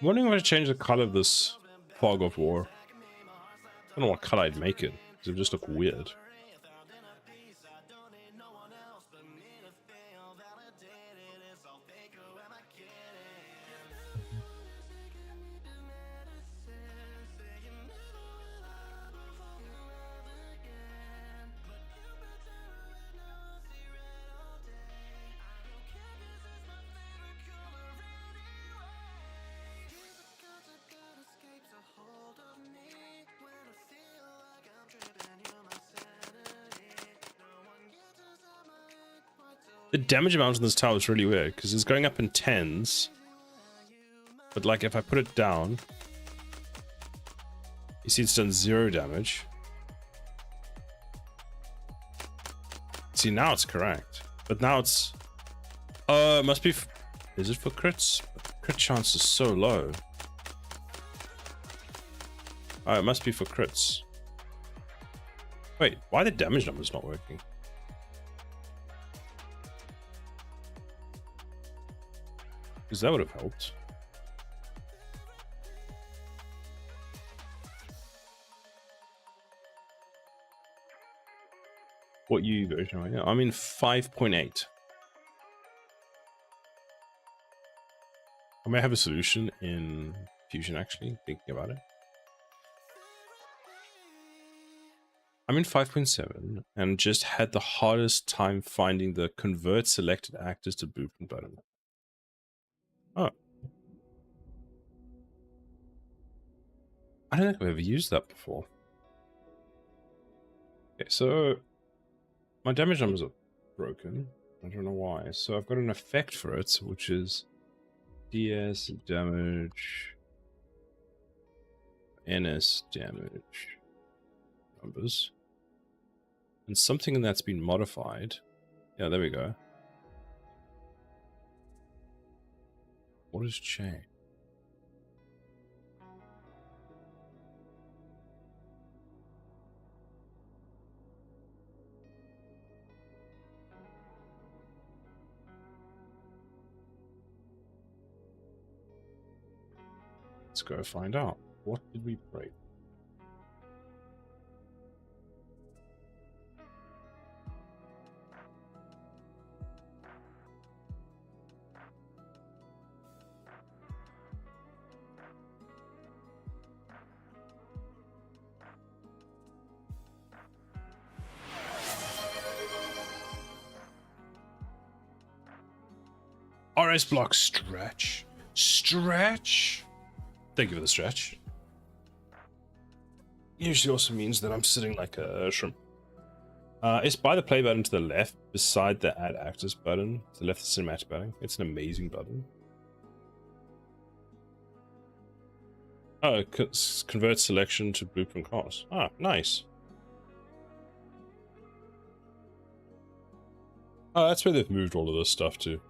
[SPEAKER 1] I'm wondering if I change the color of this fog of war. I don't know what color I'd make it, because it would just look weird. The damage amount on this tower is really weird, because it's going up in tens. But like if I put it down, you see it's done 0 damage. See, now it's correct. But now it's... it must be... Is it for crits? Crit chance is so low. Oh, it must be for crits. Wait, why are the damage numbers not working? Because that would have helped. What UE version are you? I'm in 5.8. I may have a solution in Fusion, actually, thinking about it. I'm in 5.7 and just had the hardest time finding the convert selected actors to blueprint button. Oh. I don't think I've ever used that before. Okay, so my damage numbers are broken. I don't know why. So I've got an effect for it, which is DS damage, NS damage numbers, and something that's been modified. Yeah, there we go. What is changed? Let's go find out. What did we break? RS block stretch. Stretch. Thank you for the stretch. Usually also means that I'm sitting like a shrimp. It's by the play button to the left, beside the add actors button. To the left of the cinematic button. It's an amazing button. Oh, it converts selection to blueprint class. Ah, nice. Oh, that's where they've moved all of this stuff to.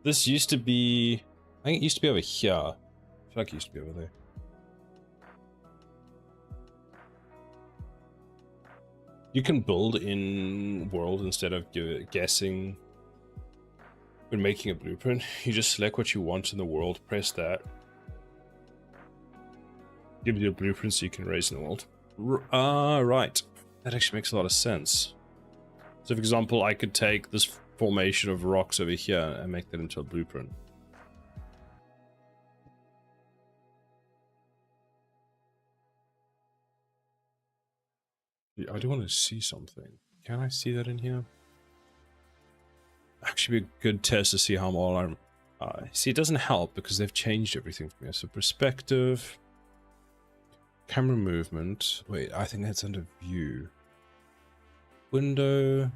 [SPEAKER 1] This used to be... I think it used to be over here. I feel like it used to be over there. You can build in world instead of guessing when making a blueprint. You just select what you want in the world, press that. Gives you a blueprint so you can raise in the world. Right. That actually makes a lot of sense. So for example, I could take this formation of rocks over here and make that into a blueprint. I do want to see something. Can I see that in here? Actually be a good test to see how all I'm... see, it doesn't help because they've changed everything for me. So perspective, camera movement. Wait, I think that's under view. Window.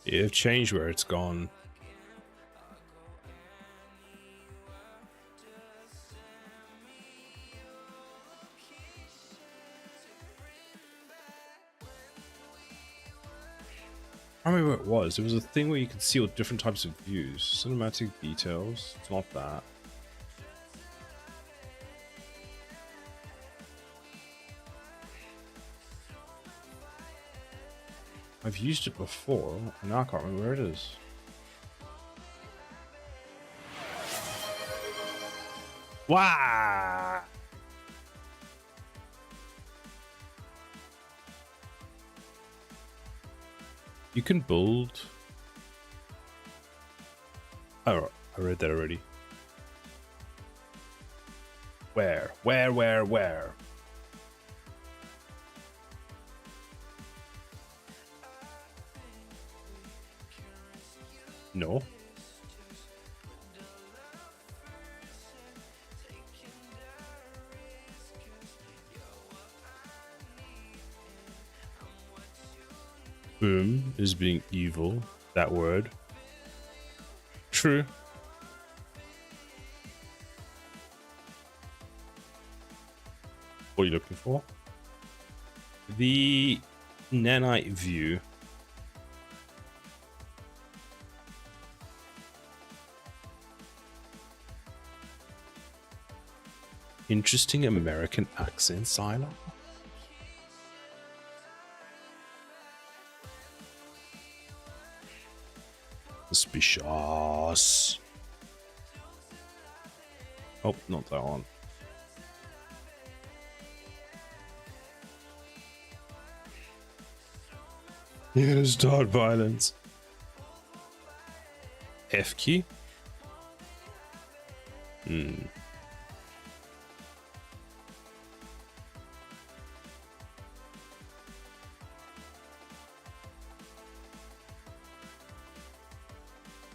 [SPEAKER 1] It've changed where it's gone. I remember what it was. There was a thing where you could see all different types of views. Cinematic details. It's not that. I've used it before, and now I can't remember where it is. Wow! You can build... Oh, I read that already. Where? No. Boom is being evil. That word. True. What are you looking for? The nanite view. Interesting American accent, Silo. Suspicious. Oh, not that one. Yeah, start violence. F key.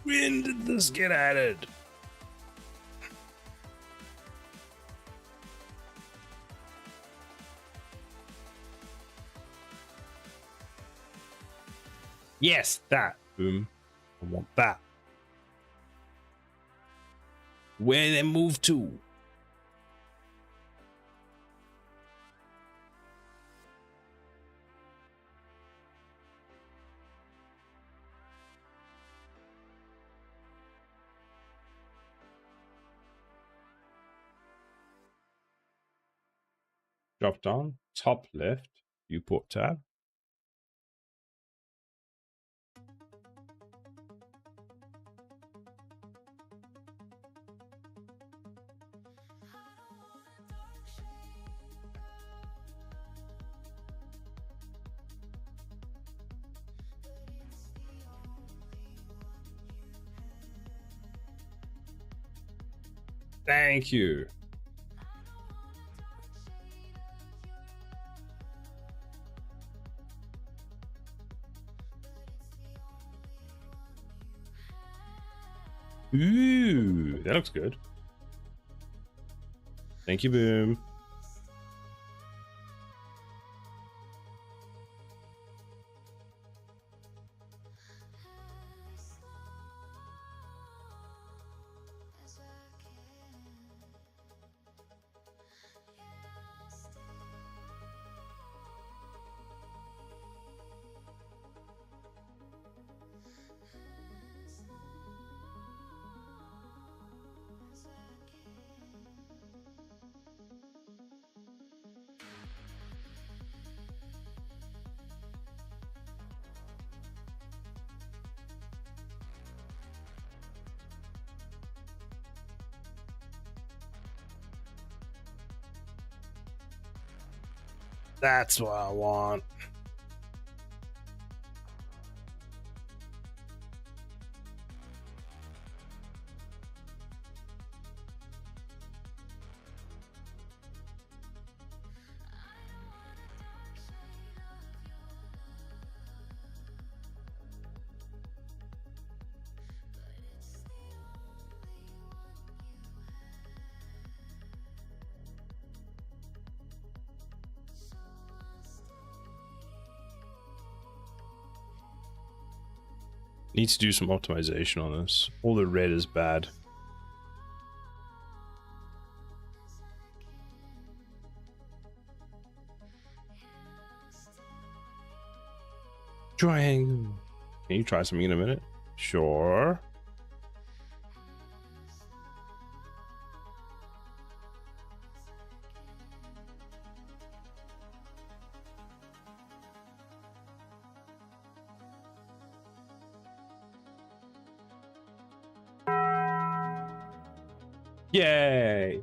[SPEAKER 1] When did this get added? Yes, that. Boom. I want that. Where they move to? Drop down, top left, viewport tab. Thank you. Ooh, that looks good. Thank you, Boom. That's what I want. Need to do some optimization on this. All the red is bad. Triangle. Can you try something in a minute? Sure. Yay!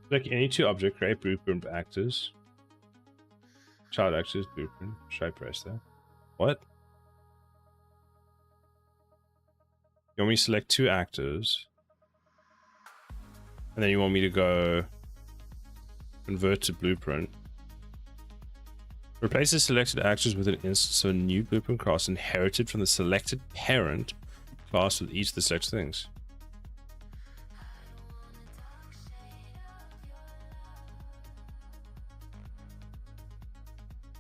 [SPEAKER 1] Select any two objects, create blueprint actors. Child actors, blueprint. Should I press that? What? You want me to select two actors, and then you want me to go convert to blueprint. Replace the selected actors with an instance of a new blueprint class inherited from the selected parent class with each of the selected things.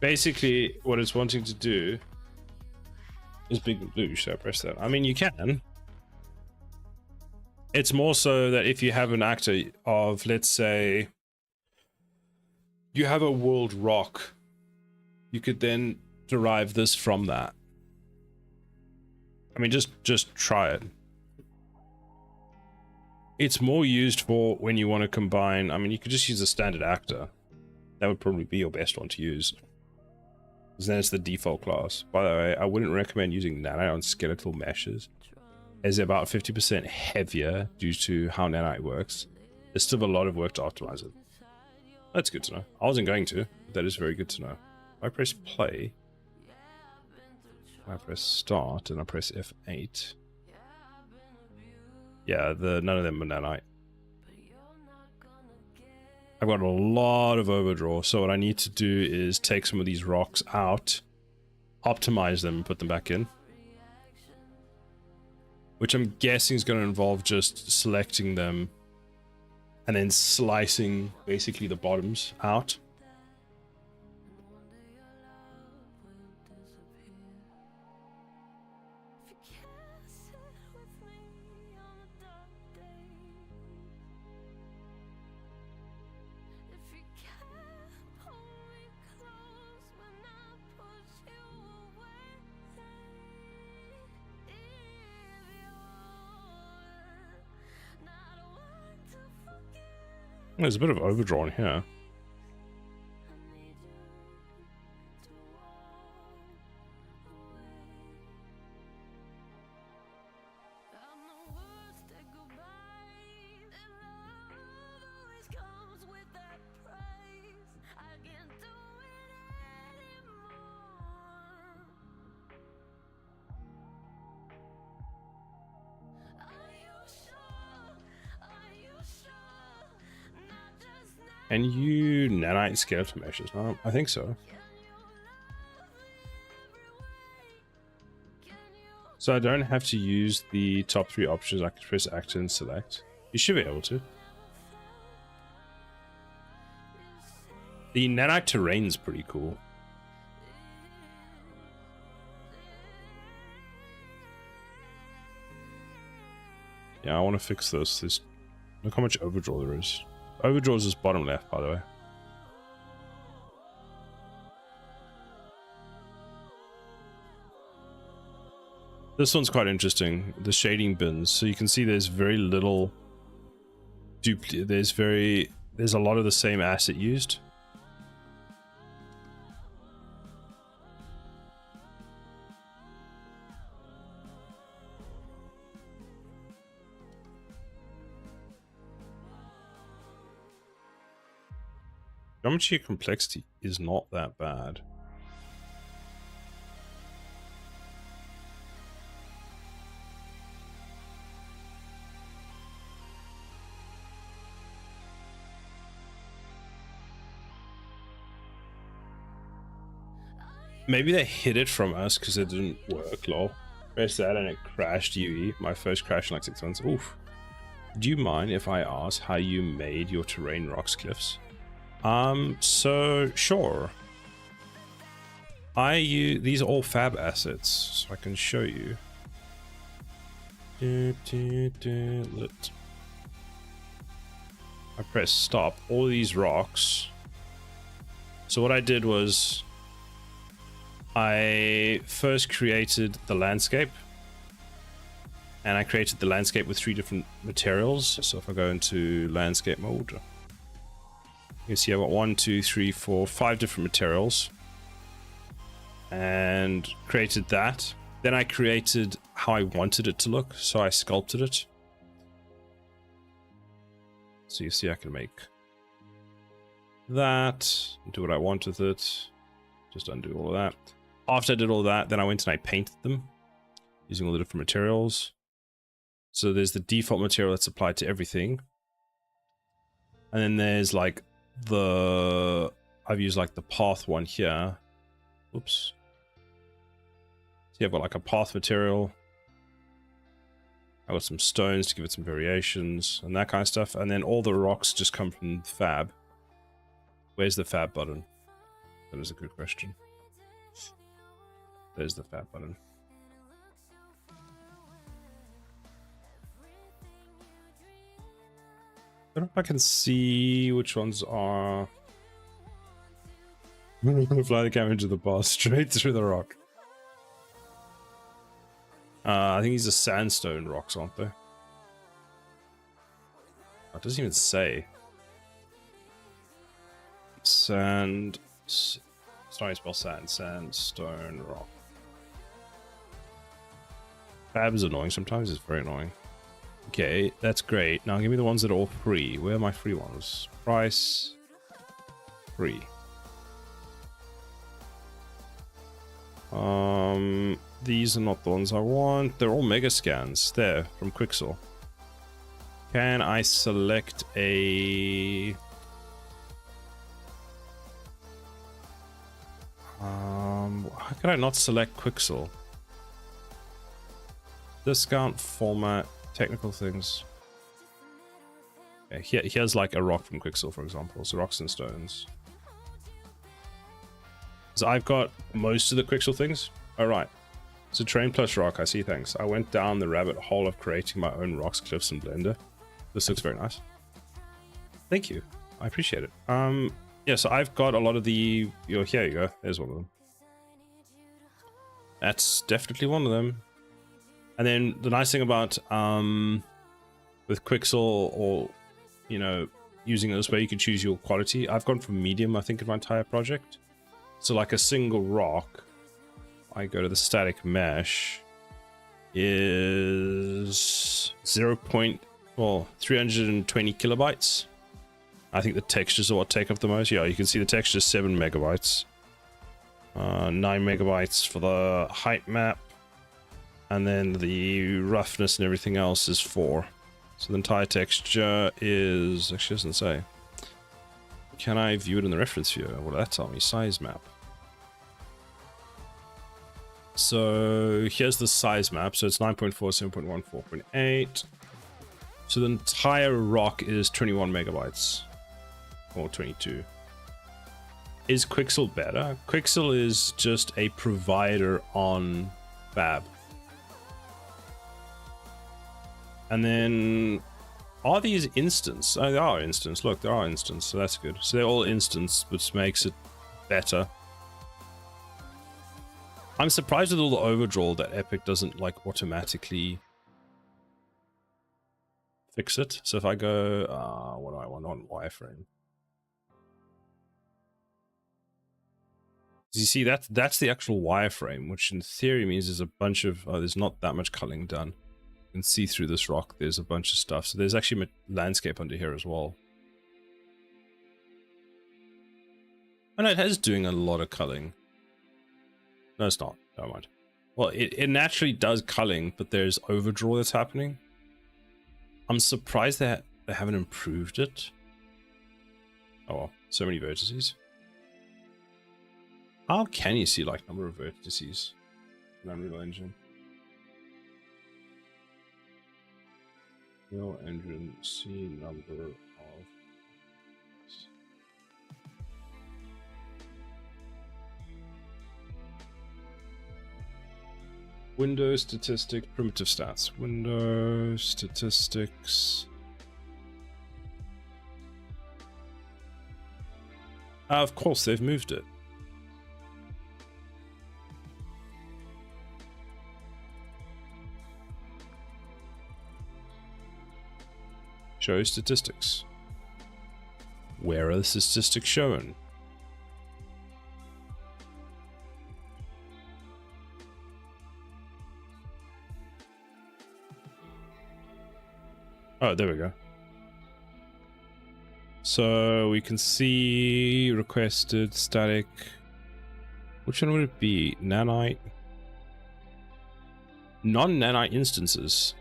[SPEAKER 1] Basically, what it's wanting to do is big and blue. Should I press that? I mean, you can. It's more so that if you have an actor of, let's say, you have a world rock, you could then derive this from that. I mean, just try it. It's more used for when you want to combine. I mean, you could just use a standard actor. That would probably be your best one to use, because then it's the default class. By the way, I wouldn't recommend using nanite on skeletal meshes, as they're about 50% heavier due to how nanite works. There's still a lot of work to optimize it. That's good to know. I wasn't going to, but that is very good to know. I press play, I press start, and I press F8. Yeah, none of them are nanite. I've got a lot of overdraw, so what I need to do is take some of these rocks out, optimize them, and put them back in. Which I'm guessing is going to involve just selecting them and then slicing basically the bottoms out. There's a bit of overdraw in here. And you nanite skeleton meshes? No, I think so. So I don't have to use the top three options. I can press actor and select. You should be able to. The nanite terrain is pretty cool. Yeah, I want to fix this. Look how much overdraw there is. Overdraw is just bottom left, by the way. This one's quite interesting. The shading bins. So you can see there's very little there's a lot of the same asset used. Geometry complexity is not that bad. Maybe they hid it from us because it didn't work, lol. Press that and it crashed UE. My first crash in like 6 months. Oof. Do you mind if I ask how you made your terrain rocks cliffs? So sure. These are all fab assets, so I can show you. Lit. I press stop. All these rocks. So what I did was I first created the landscape, and I created the landscape with 3 different materials. So if I go into landscape mode, you can see I've got 1, 2, 3, 4, 5 different materials, and created that. Then I created how I wanted it to look, so I sculpted it. So you see I can make that, do what I want with it, just undo all of that. After I did all that, then I went and I painted them using all the different materials. So there's the default material that's applied to everything. And then there's like I've used like the path one here. Oops. So I've got like a path material. I got some stones to give it some variations and that kind of stuff. And then all the rocks just come from fab. Where's the fab button? That is a good question. There's the fab button. I don't know if I can see which ones are. Fly the camera into the boss straight through the rock. I think these are sandstone rocks, aren't they? It doesn't even say. Sand. Sorry, spell sand. Sandstone rock. Fab is annoying sometimes. It's very annoying. Okay, that's great. Now give me the ones that are all free. Where are my free ones? Price. Free. These are not the ones I want. They're all mega scans. There, from Quixel. Can I select a... how can I not select Quixel? Discount, format, technical things. Okay, here's like a rock from Quixel, for example. So rocks and stones. So I've got most of the Quixel things. All right. So terrain plus rock, I see, thanks. I went down the rabbit hole of creating my own rocks, cliffs, and Blender. This looks very nice. Thank you. I appreciate it. Yeah, so I've got a lot of the... here you go. There's one of them. That's definitely one of them. And then the nice thing about with Quixel, or, you know, using it this way, you can choose your quality. I've gone for medium, I think, in my entire project. So like a single rock, I go to the static mesh, is 320 kilobytes. I think the textures are what take up the most. Yeah, you can see the texture is 7 megabytes. 9 megabytes for the height map. And then the roughness and everything else is 4. So the entire texture is... actually doesn't say. Can I view it in the reference viewer? What will that tell me? Size map. So here's the size map. So it's 9.4, 7.1, 4.8. So the entire rock is 21 megabytes. Or 22. Is Quixel better? Quixel is just a provider on Fab. And then, are these instance? Oh, they are instance. Look, there are instance, so that's good. So they're all instance, which makes it better. I'm surprised with all the overdraw that Epic doesn't like automatically fix it. So if I go, what do I want on wireframe? You see, that's the actual wireframe, which in theory means there's a bunch of, there's not that much culling done. You can see through this rock, there's a bunch of stuff. So there's actually a landscape under here as well. And it is doing a lot of culling. No, it's not. Never mind. Well, it naturally does culling, but there's overdraw that's happening. I'm surprised that they haven't improved it. Oh well, so many vertices. How can you see like number of vertices in Unreal Engine? Unreal Engine, see number of... Window statistics, primitive stats. Window statistics. Of course, they've moved it. Show statistics. Where are the statistics shown? Oh, there we go. So we can see requested static. Which one would it be? Nanite? Non-nanite instances.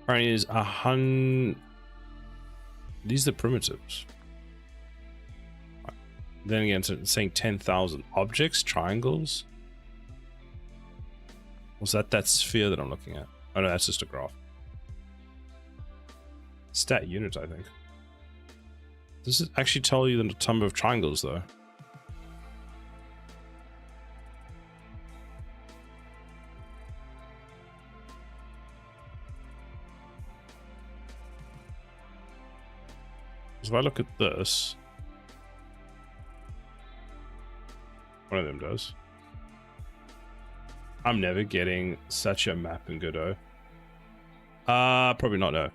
[SPEAKER 1] Apparently is 100. These are primitives. Then again, it's saying 10,000 objects, triangles. Was that sphere that I'm looking at? Oh no, that's just a graph. Stat units, I think. Does it actually tell you the number of triangles though? If I look at this, one of them does. I'm never getting such a map in Godot. Probably not, no.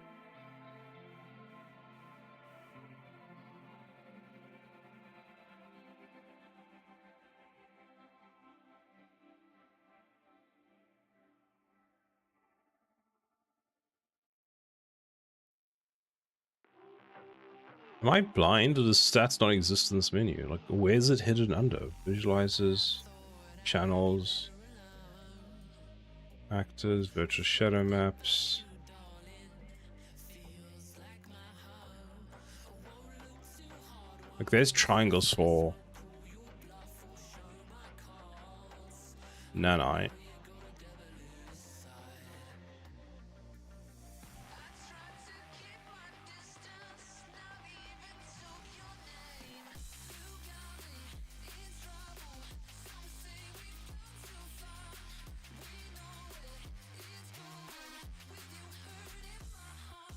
[SPEAKER 1] Am I blind or does stats not exist in this menu? Like, where's it hidden under? Visualizers, channels, actors, virtual shadow maps. Like, there's triangles for nanite.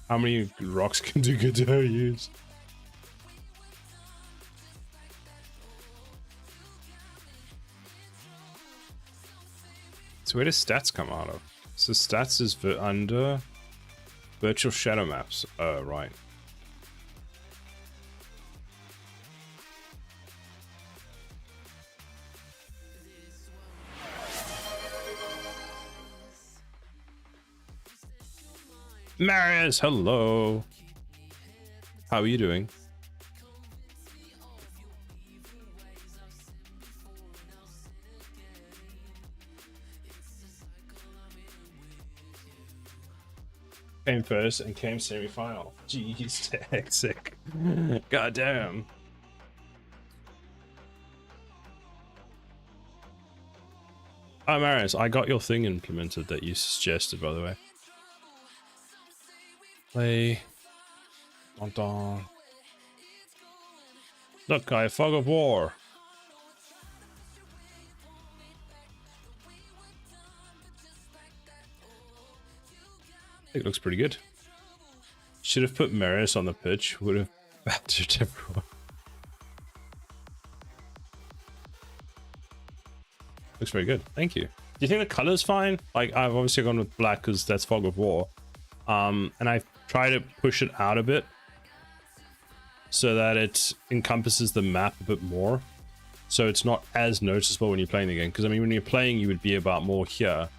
[SPEAKER 1] How many rocks can do Godot use? So where does stats come out of? So stats is under virtual shadow maps. Oh, right. Marius, hello. How are you doing? Came first and came semi-final. Jeez, toxic. God damn. Oh, Marius, I got your thing implemented that you suggested, by the way. Play. Dun. Look, I have Fog of War. I think it looks pretty good. Should have put Marius on the pitch, would have battered everyone. Looks very good, thank you. Do you think the color's fine? Like, I've obviously gone with black because that's Fog of War. And I've tried to push it out a bit so that it encompasses the map a bit more. So it's not as noticeable when you're playing the game. Because I mean, when you're playing, you would be about more here.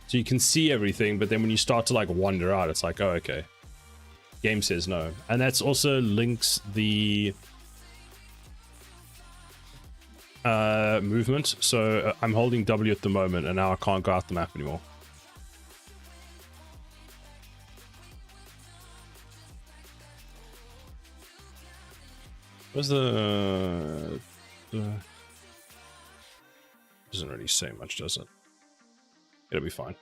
[SPEAKER 1] So you can see everything, but then when you start to like wander out, it's like, oh, okay. Game says no. And that's also links the movement. So I'm holding W at the moment and now I can't go out the map anymore. Where's the doesn't really say much, does it? It'll be fine.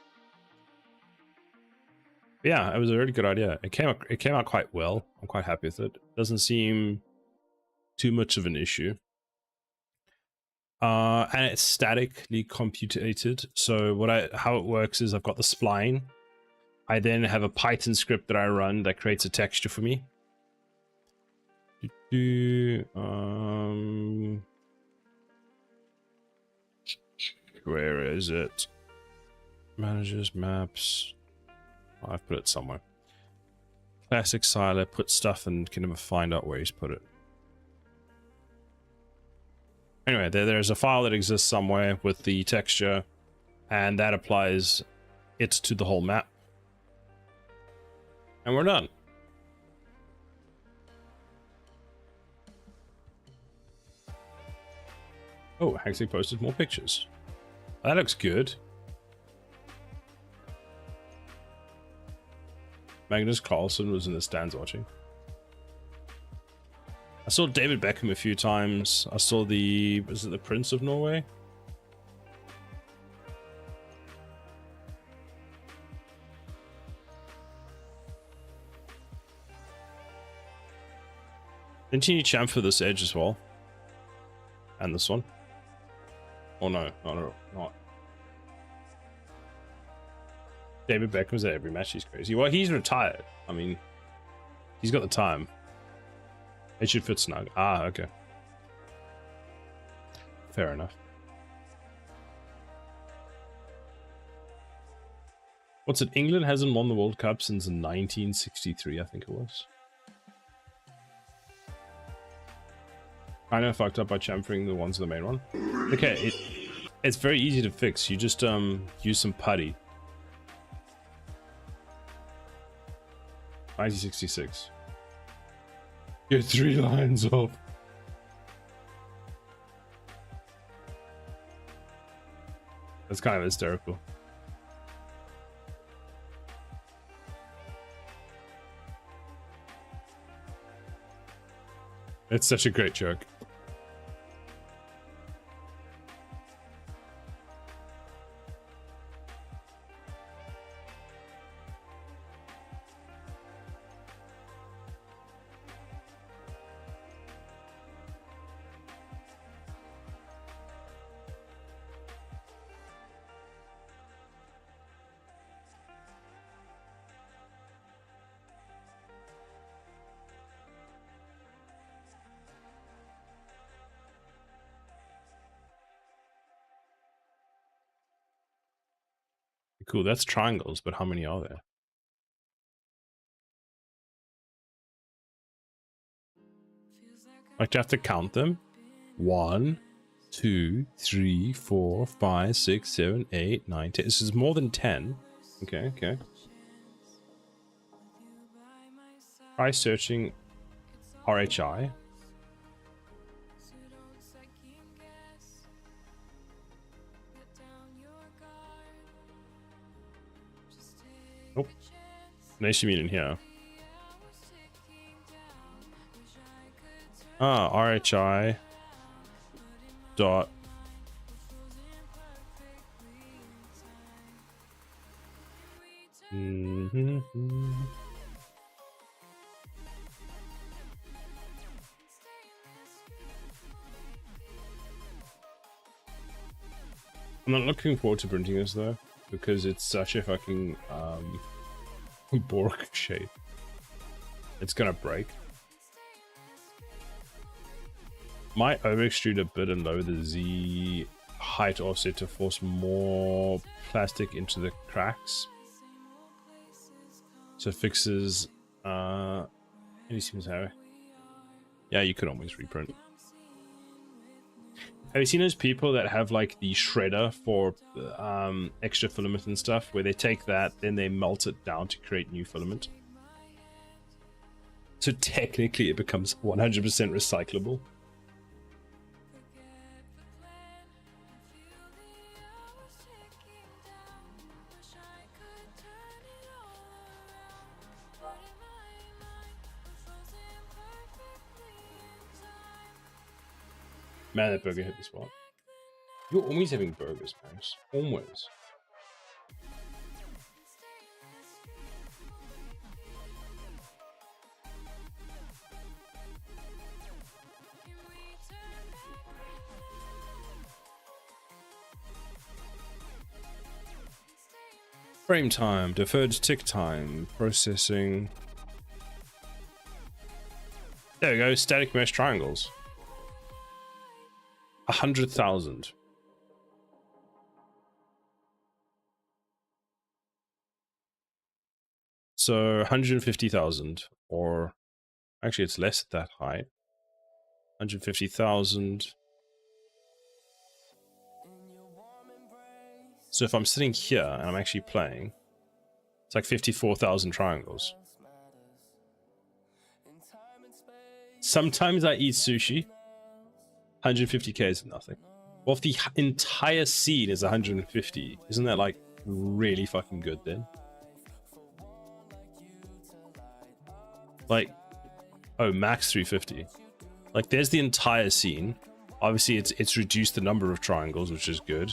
[SPEAKER 1] But yeah, it was a really good idea. It came out quite well. I'm quite happy with it. Doesn't seem too much of an issue. And it's statically computed. So how it works is I've got the spline. I then have a Python script that I run that creates a texture for me. Where is it? Managers, maps. Oh, I've put it somewhere. Classic Siler, put stuff and can never find out where he's put it. Anyway, there's a file that exists somewhere with the texture, and that applies it to the whole map. And we're done. Oh, Haxley posted more pictures. That looks good. Magnus Carlsen was in the stands watching. I saw David Beckham a few times. I saw was it the Prince of Norway? Didn't you chamfer this edge as well? And this one? Oh no, not. David Beckham's at every match, he's crazy. Well, he's retired. I mean, he's got the time. It should fit snug. Ah, okay. Fair enough. What's it? England hasn't won the World Cup since 1963, I think it was. Kind of fucked up by chamfering the ones in the main one. Okay, it's very easy to fix. You just use some putty. 1966. You're 3 lines off. That's kind of hysterical. It's such a great joke. Cool, that's triangles, but how many are there? Like, do I have to count them? 1, 2, 3, 4, 5, 6, 7, 8, 9, 10. This is more than 10. Okay, okay. Try searching RHI. Nope. Nice to meet in here. Ah, RHI dot I'm not looking forward to printing this though, because it's such a fucking Borg shape. It's gonna break. Might over-extrude a bit and lower the Z height offset to force more plastic into the cracks. So it fixes any seems how. Yeah, you could always reprint. Have you seen those people that have like the shredder for extra filament and stuff, where they take that, then they melt it down to create new filament? So technically it becomes 100% recyclable. Man, that burger hit the spot. You're always having burgers, Max. Always. Frame time, deferred tick time, processing. There we go, static mesh triangles. 100,000. So 150,000, or actually it's less at that height. 150,000. So if I'm sitting here and I'm actually playing, it's like 54,000 triangles. Sometimes I eat sushi. 150k is nothing. Well, if the entire scene is 150, isn't that like really fucking good then? Like, oh, max 350. Like, there's the entire scene. Obviously, it's reduced the number of triangles, which is good.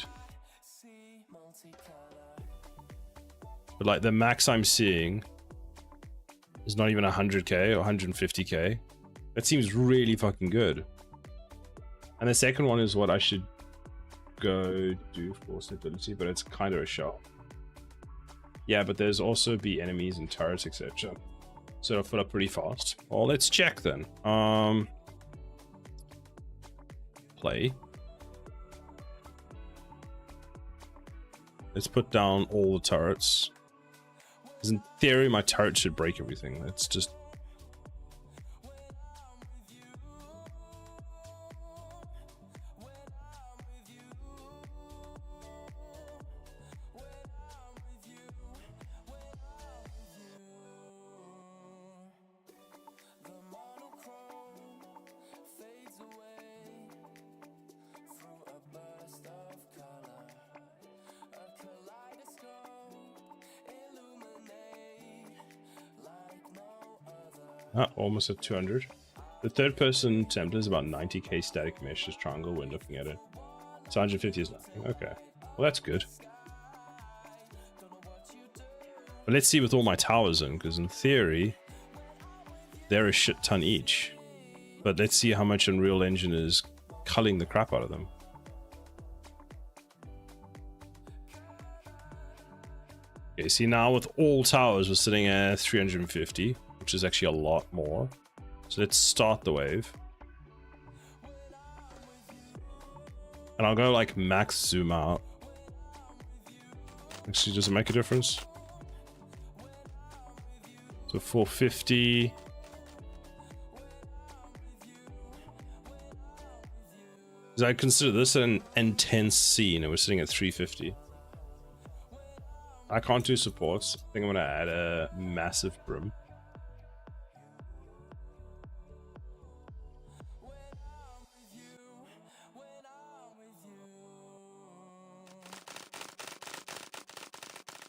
[SPEAKER 1] But like, the max I'm seeing is not even 100k or 150k. That seems really fucking good. And the second one is what I should go do for stability, but it's kind of a shell. Yeah, but there's also be enemies and turrets, etc. So it'll fill up pretty fast. Well, let's check then. Play. Let's put down all the turrets. Because in theory, my turret should break everything. It's just... almost at 200. The third person attempt is about 90k static mesh as triangle when looking at it. So 150 is nothing. Okay. Well, that's good. But let's see with all my towers in, because in theory, they're a shit ton each. But let's see how much Unreal Engine is culling the crap out of them. Okay, see now with all towers, we're sitting at 350. Which is actually a lot more. So let's start the wave. And I'll go like max zoom out. Actually, does it make a difference? So 450. Because I consider this an intense scene and we're sitting at 350. I can't do supports. I think I'm gonna add a massive brim.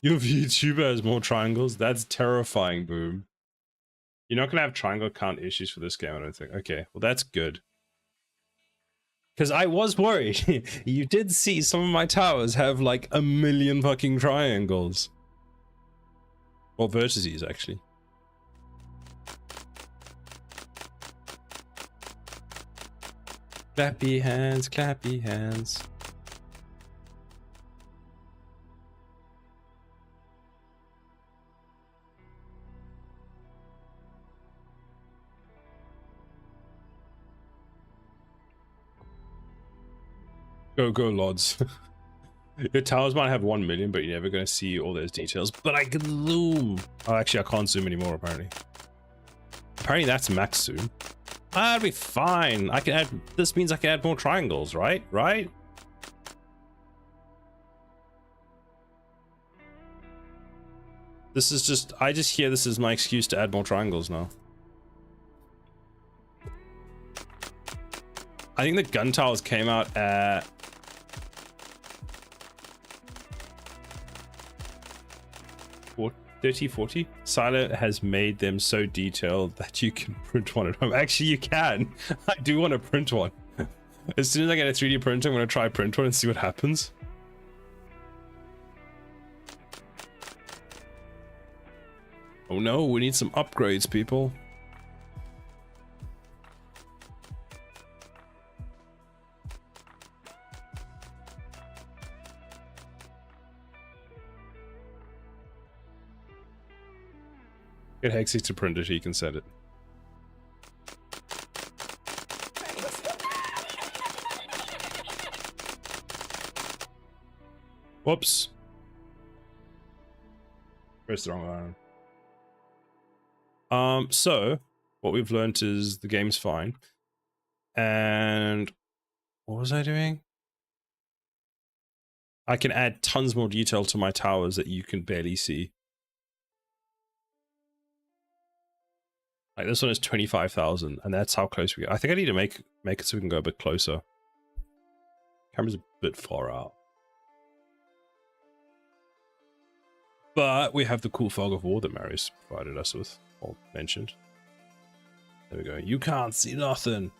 [SPEAKER 1] Your VTuber has more triangles? That's terrifying, Boom. You're not going to have triangle count issues for this game, I don't think. Okay, well that's good. Because I was worried. You did see some of my towers have like 1 million fucking triangles. Or vertices, actually. Clappy hands, clappy hands. Go, Lods. Your towers might have 1 million, but you're never going to see all those details. But I can zoom. Oh, actually, I can't zoom anymore, apparently. Apparently, that's max zoom. That'd be fine. I can add... This means I can add more triangles, right? Right? This is just... I just hear this is my excuse to add more triangles now. I think the gun towers came out at... 30, 40. Silo has made them so detailed that you can print one at home. Actually, you can. I do want to print one. As soon as I get a 3D printer, I'm going to try print one and see what happens. Oh no, we need some upgrades, people. Get Hexy to print it, he can set it. Whoops. Pressed the wrong iron. So what we've learned is the game's fine. And what was I doing? I can add tons more detail to my towers that you can barely see. Like this one is 25,000, and that's how close we get. I think I need to make it so we can go a bit closer. Camera's a bit far out. But we have the cool fog of war that Marius provided us with, or mentioned. There we go. You can't see nothing.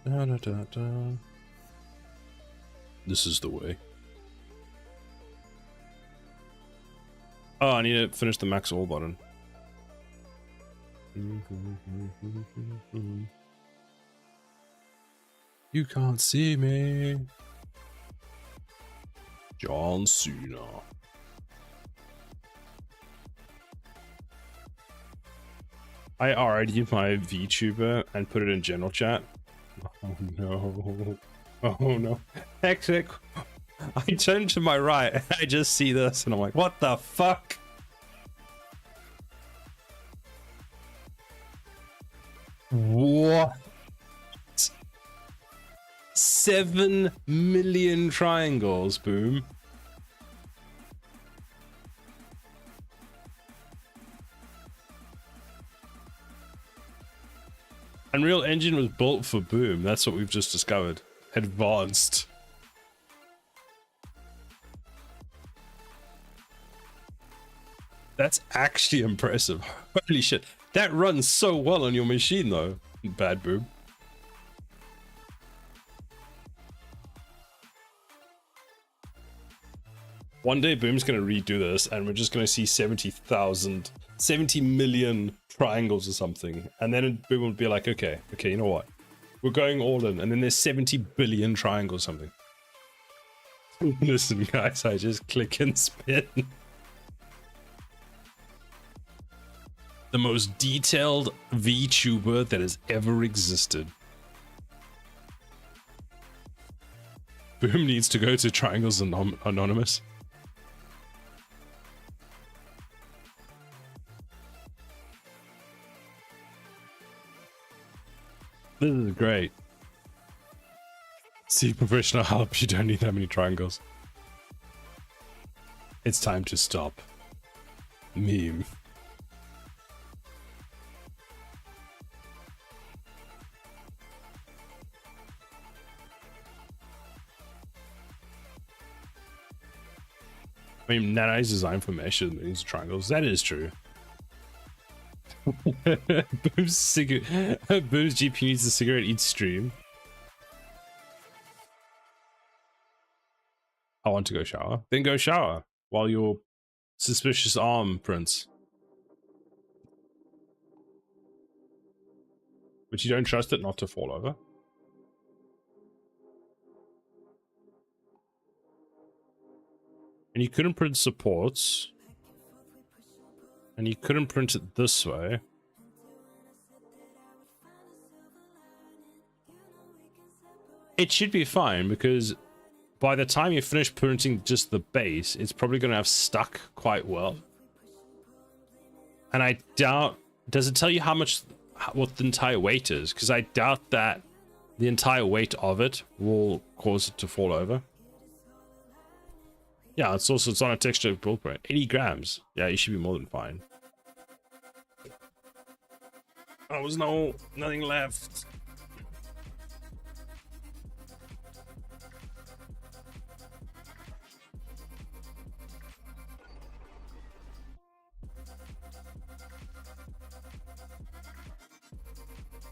[SPEAKER 1] Da, da, da, da. This is the way. Oh, I need to finish the max all button. You can't see me. John Cena. I RI'd my VTuber and put it in general chat. Oh no. Oh no. Hexic. I turn to my right and I just see this and I'm like, what the fuck? What? 7 million triangles, boom. Unreal Engine was built for boom. That's what we've just discovered. Advanced. That's actually impressive. Holy shit. That runs so well on your machine though. Bad boom. One day Boom's gonna redo this and we're just gonna see 70 million triangles or something. And then Boom will be like, okay, you know what? We're going all in. And then there's 70 billion triangles or something. Listen guys, I just click and spin. The most detailed VTuber that has ever existed. Boom needs to go to Triangles Anonymous. This is great. See professional help, you don't need that many triangles. It's time to stop. Meme. I mean, Nana is designed for meshes and these triangles. That is true. Boom's GPU needs a cigarette each stream. I want to go shower. Then go shower while your suspicious arm prints. But you don't trust it not to fall over. And you couldn't print supports. And you couldn't print it this way. It should be fine because by the time you finish printing just the base, it's probably going to have stuck quite well. And I doubt... Does it tell you how much... what the entire weight is? Because I doubt that the entire weight of it will cause it to fall over. Yeah, it's on a texture build print. 80 grams. Yeah, you should be more than fine. There was nothing left.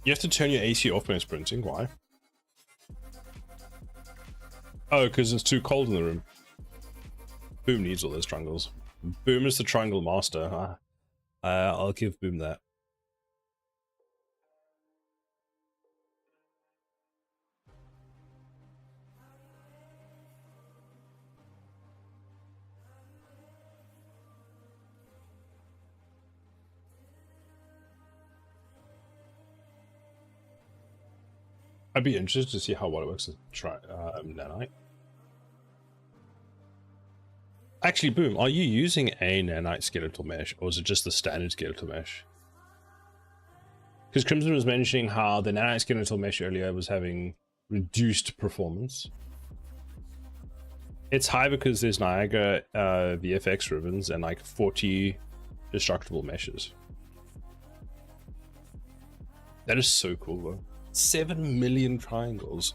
[SPEAKER 1] You have to turn your AC off when it's printing. Why? Oh, because it's too cold in the room. Boom needs all those triangles. Boom is the triangle master. I'll give Boom that. I'd be interested to see how well it works with nanite. Actually, Boom, are you using a nanite skeletal mesh, or is it just the standard skeletal mesh? Because Crimson was mentioning how the nanite skeletal mesh earlier was having reduced performance. It's high because there's Niagara VFX ribbons and like 40 destructible meshes. That is so cool, though. 7 million triangles.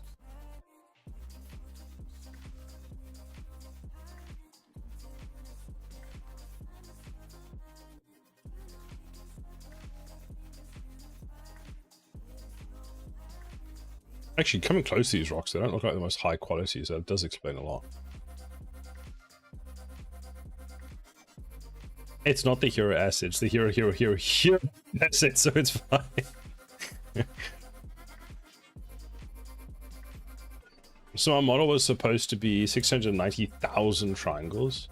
[SPEAKER 1] Actually, coming close to these rocks, they don't look like the most high quality, so that does explain a lot. It's not the hero asset, it's the hero asset, so it's fine. So our model was supposed to be 690,000 triangles,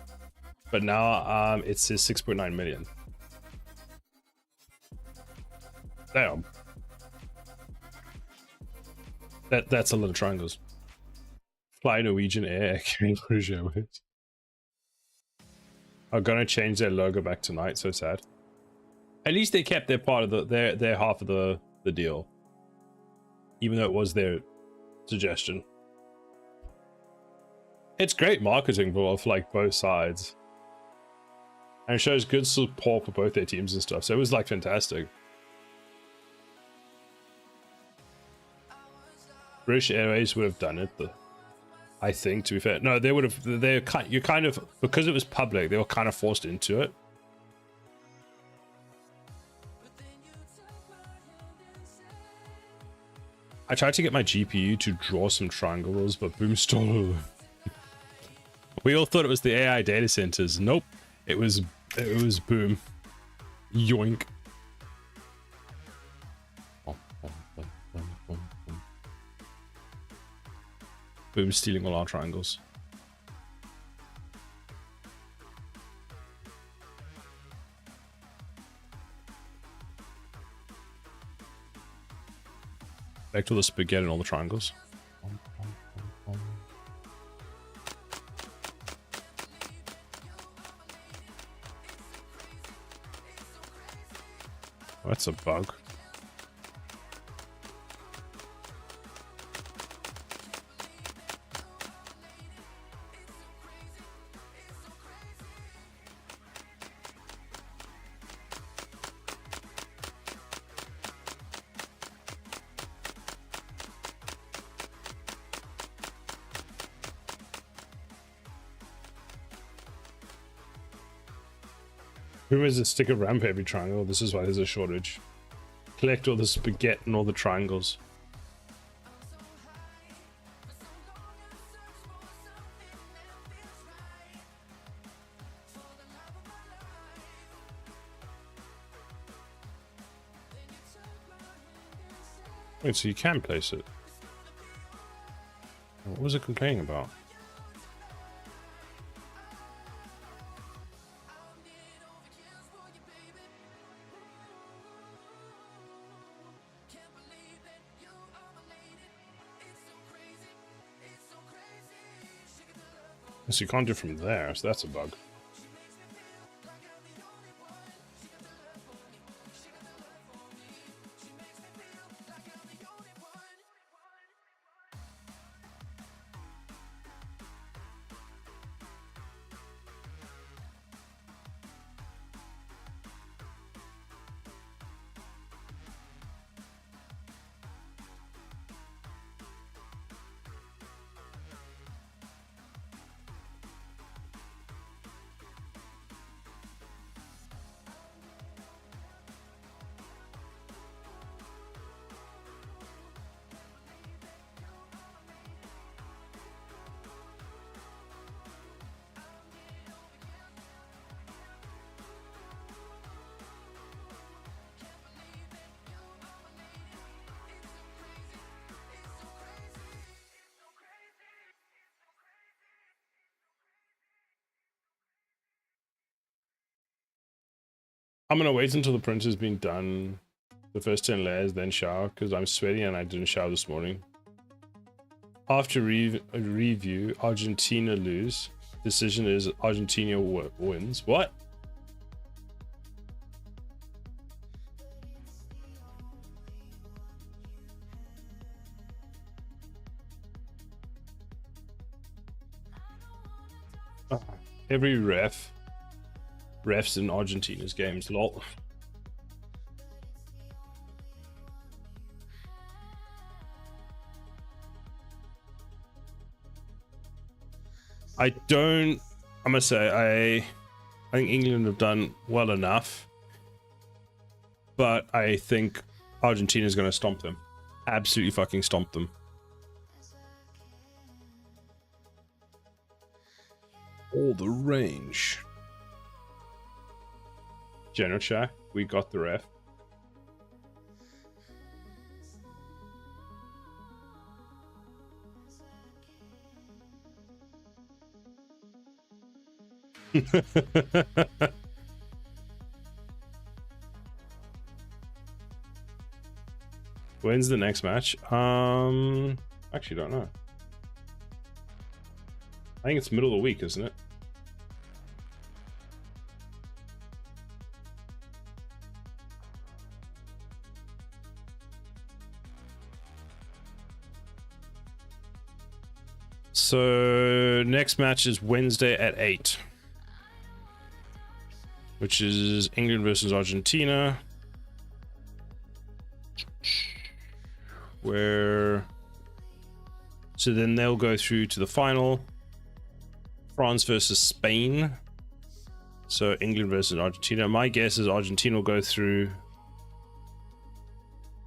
[SPEAKER 1] but now it says 6.9 million. Damn. That's a lot of triangles. Fly Norwegian Air carrying British Airways. Are gonna change their logo back tonight, so sad. At least they kept their part of their half of the deal. Even though it was their suggestion. It's great marketing for like both sides. And it shows good support for both their teams and stuff. So it was like fantastic. British Airways would have done it, I think, to be fair. No, they would have, you kind of, because it was public, they were kind of forced into it. I tried to get my GPU to draw some triangles, but Boom stole. We all thought it was the AI data centers. Nope, it was Boom. Yoink. Boom stealing all our triangles. Back to the spaghetti and all the triangles. Oh, that's a bug. Who is a stick of ramp every triangle? This is why there's a shortage. Collect all the spaghetti and all the triangles. Wait, so you can place it? What was it complaining about? So you can't do it from there, so that's a bug. I'm gonna wait until the print has been done, the first 10 layers, then shower, because I'm sweaty and I didn't shower this morning. After review, Argentina lose. Decision is Argentina wins. What? Every refs in Argentina's games. Lol. I must say, I think England have done well enough, but I think Argentina is going to stomp them. Absolutely fucking stomp them. All the range. General chat, we got the ref. When's the next match? Actually don't know. I think it's middle of the week, isn't it? So next match is Wednesday at 8, which is England versus Argentina, so then they'll go through to the final. France versus Spain. So England versus Argentina. My guess is Argentina will go through,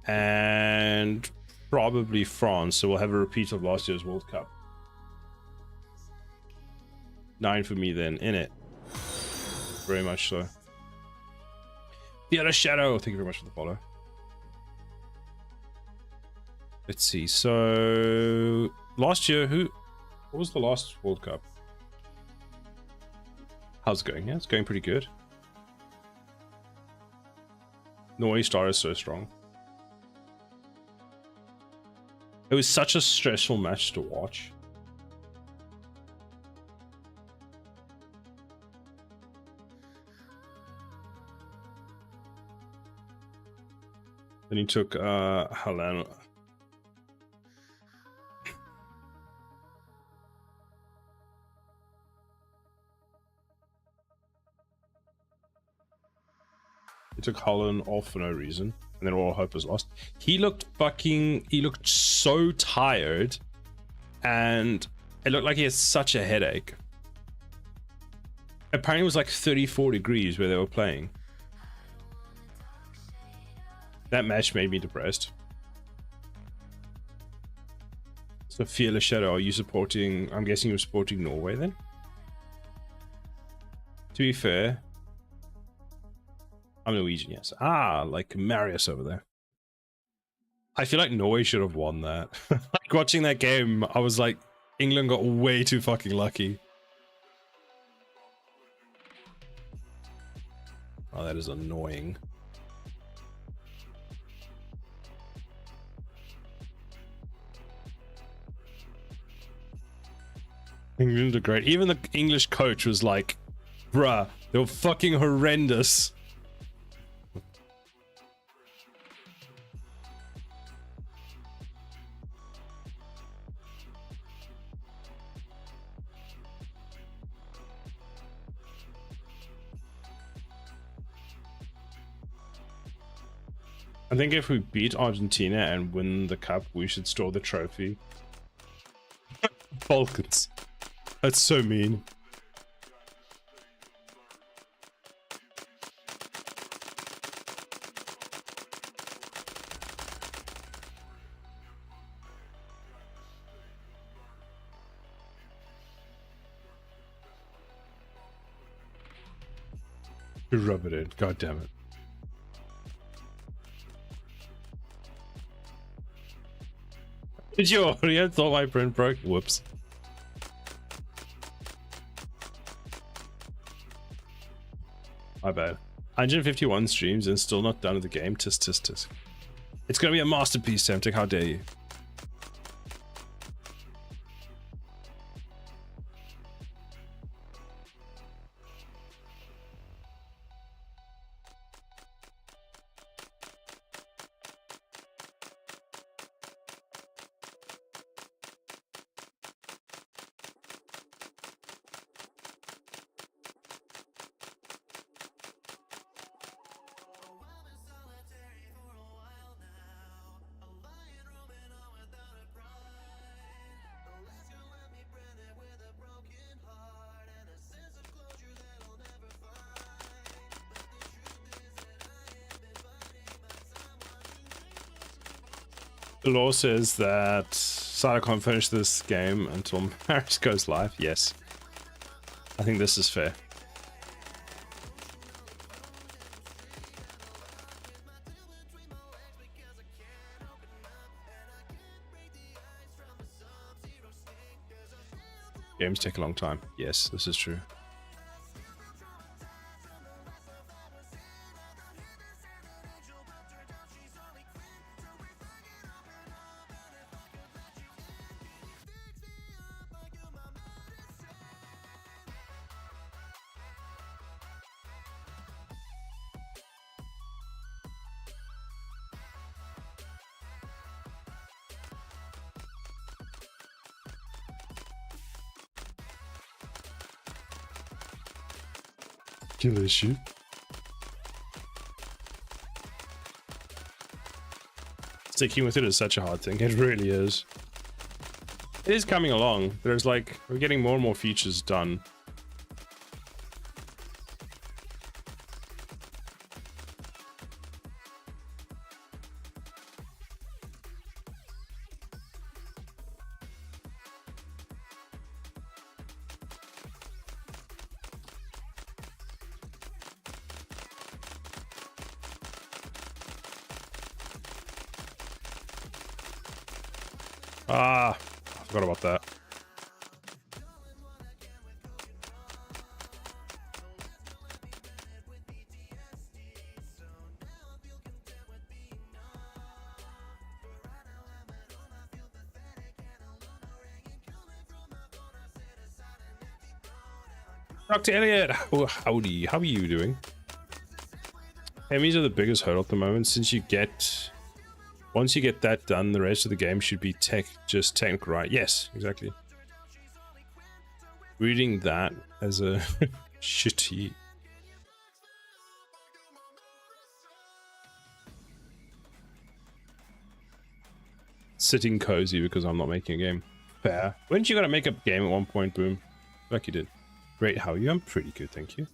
[SPEAKER 1] and probably France. So we'll have a repeat of last year's World Cup. 9 for me then, in it. Very much so. The other shadow, thank you very much for the follow. Let's see. So last year, what was the last World Cup? How's it going? Yeah, it's going pretty good. Norway started so strong. It was such a stressful match to watch. Then he took Helen. He took Holland off for no reason, and then all hope was lost. He looked so tired, and it looked like he had such a headache. Apparently it was like 34 degrees where they were playing. That match made me depressed. So Fearless Shadow, are you supporting, I'm guessing you're supporting Norway then? To be fair, I'm Norwegian, yes. Ah, like Marius over there. I feel like Norway should have won that. Like watching that game, I was like, England got way too fucking lucky. Oh, that is annoying. England are great. Even the English coach was like, bruh, they were fucking horrendous. I think if we beat Argentina and win the cup, we should store the trophy. Balkans. That's so mean. You rub it in. God damn it. Did you already? I thought my print broke. Whoops. My bad. 151 streams and still not done with the game. Tisk tisk tisk. It's gonna be a masterpiece, Semtic. How dare you? Law says that Sada can't finish this game until Maris goes live. Yes. I think this is fair. Games take a long time. Yes, this is true. Kill issue. Sticking with it is such a hard thing. It really is. It is coming along. There's like, we're getting more and more features done. Ah, I forgot about that. Dr. Elliot, howdy, how are you doing? Enemies are the biggest hurdle at the moment, since once you get that done, the rest of the game should be just technical, right? Yes, exactly. Reading that as a shitty... Sitting cozy because I'm not making a game. Fair. Weren't you gonna make a game at one point, Boom? Like you did. Great, how are you? I'm pretty good, thank you.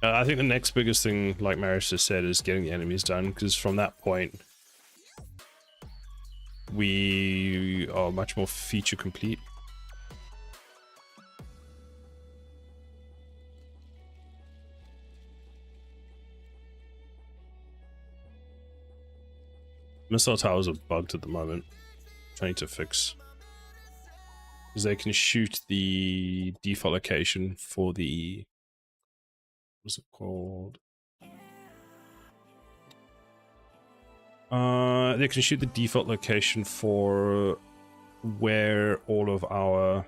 [SPEAKER 1] I think the next biggest thing, like Maris just said, is getting the enemies done, because from that point, we are much more feature complete. Missile towers are bugged at the moment. Trying to fix. Because they can shoot the default location for the... What's it called? They can shoot the default location for where all of our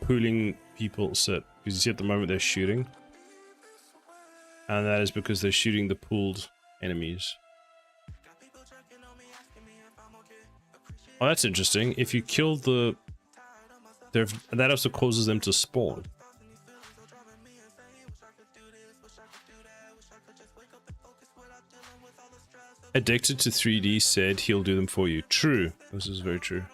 [SPEAKER 1] pooling people sit. Because you see at the moment they're shooting. And that is because they're shooting the pooled enemies. Oh, that's interesting. If you kill that also causes them to spawn. Addicted to 3D said he'll do them for you. True. This is very true.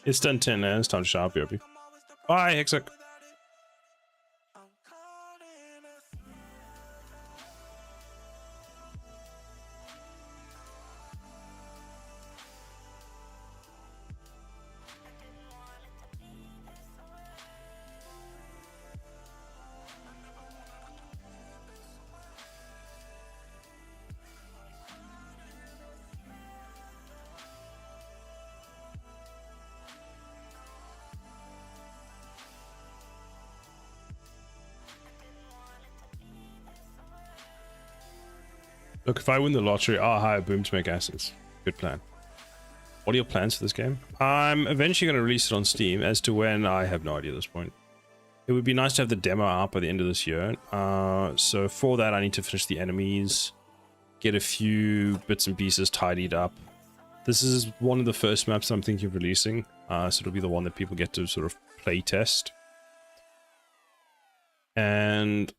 [SPEAKER 1] It's done 10 now. It's time to shop, Yopi. Bye, Hexak. Look, if I win the lottery, I'll hire Boom to make assets. Good plan. What are your plans for this game? I'm eventually going to release it on Steam. As to when, I have no idea at this point. It would be nice to have the demo out by the end of this year. So for that, I need to finish the enemies, get a few bits and pieces tidied up. This is one of the first maps I'm thinking of releasing. So it'll be the one that people get to sort of play test. And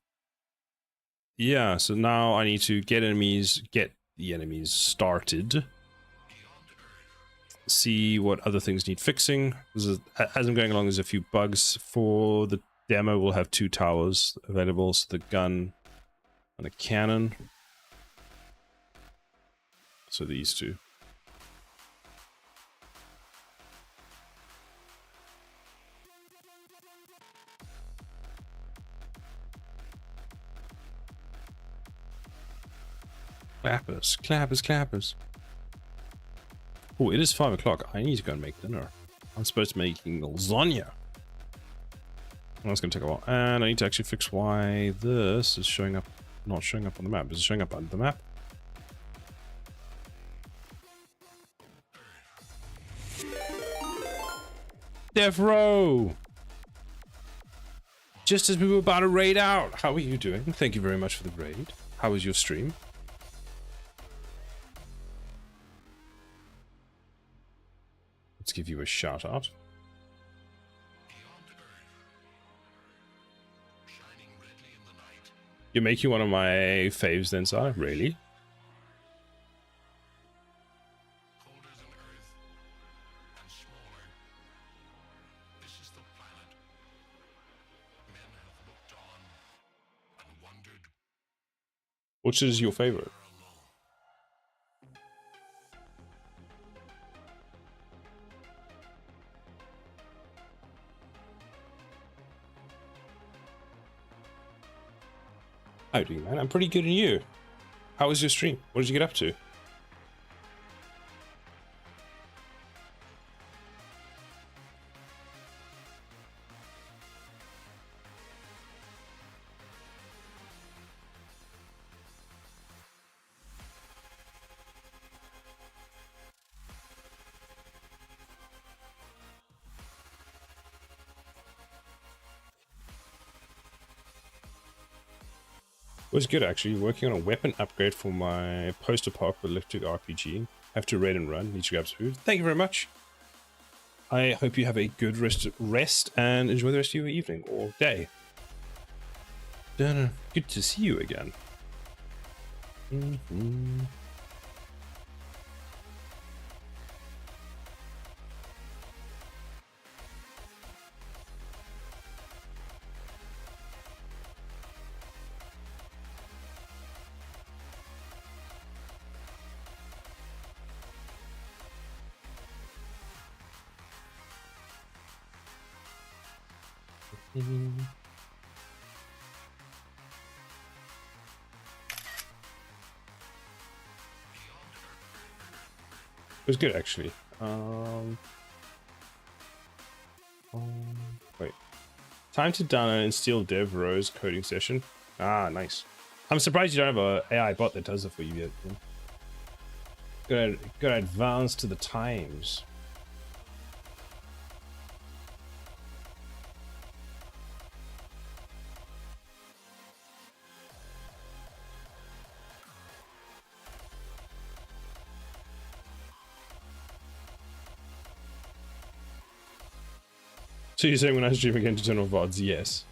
[SPEAKER 1] yeah, so now I need to get the enemies started. See what other things need fixing. As I'm going along, there's a few bugs. For the demo, we'll have 2 towers available, so the gun and the cannon. So these 2. Clappers, clappers, clappers. Oh, it is 5 o'clock. I need to go and make dinner. I'm supposed to be making lasagna. That's going to take a while. And I need to actually fix why this is showing up, not showing up on the map. Is it showing up on the map? Death Row! Just as we were about to raid out. How are you doing? Thank you very much for the raid. How was your stream? Let's give you a shout out. You're making one of my faves then, sir? Really? Which is your favorite? How are you doing, man? I'm pretty good, and you? How was your stream? What did you get up to? It was good, actually. Working on a weapon upgrade for my post-apocalyptic RPG. Have to raid and run. Need to grab some food. Thank you very much. I hope you have a good rest and enjoy the rest of your evening or day. Good to see you again. It was good, actually. Wait. Time to download and steal Dev Row's coding session. Ah, nice. I'm surprised you don't have an AI bot that does it for you yet. Gotta advance to the times. So you're saying when I stream again to turn off VODs? Yes.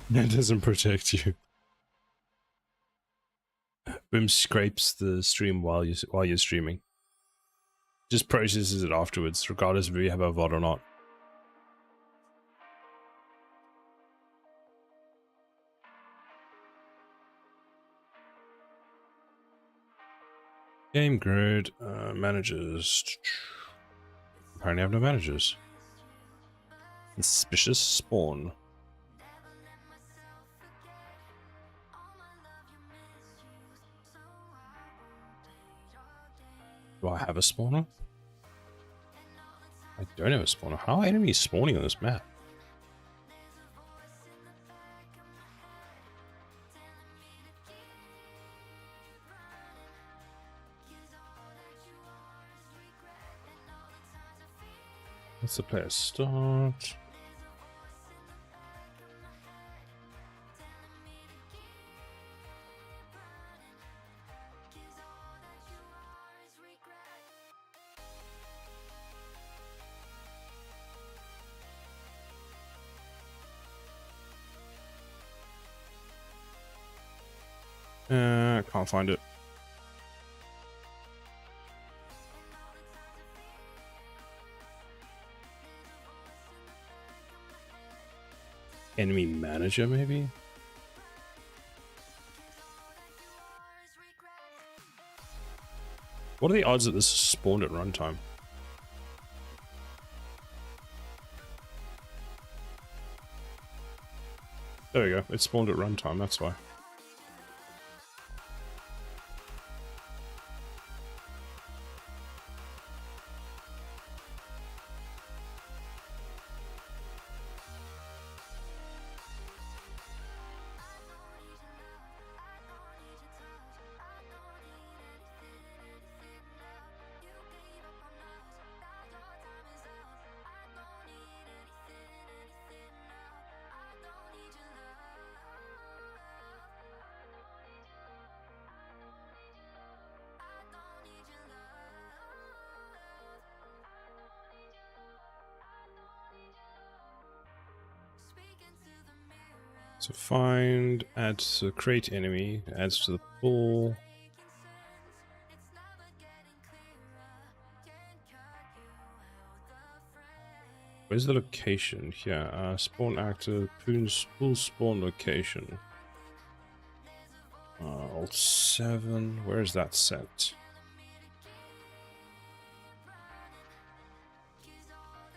[SPEAKER 1] That doesn't protect you. Boom scrapes the stream while you're streaming. Just processes it afterwards, regardless of if you have a VOD or not. Game grid, managers. Apparently I have no managers. Suspicious spawn. Do I have a spawner? I don't have a spawner. How are enemies spawning on this map? Let's the player start. Can't find it. Enemy manager, maybe? What are the odds that this is spawned at runtime? There we go. It spawned at runtime, that's why. So find, add to create enemy, adds to the pool. Where's the location? Here, spawn actor, pool spawn location. Alt 7, where is that set?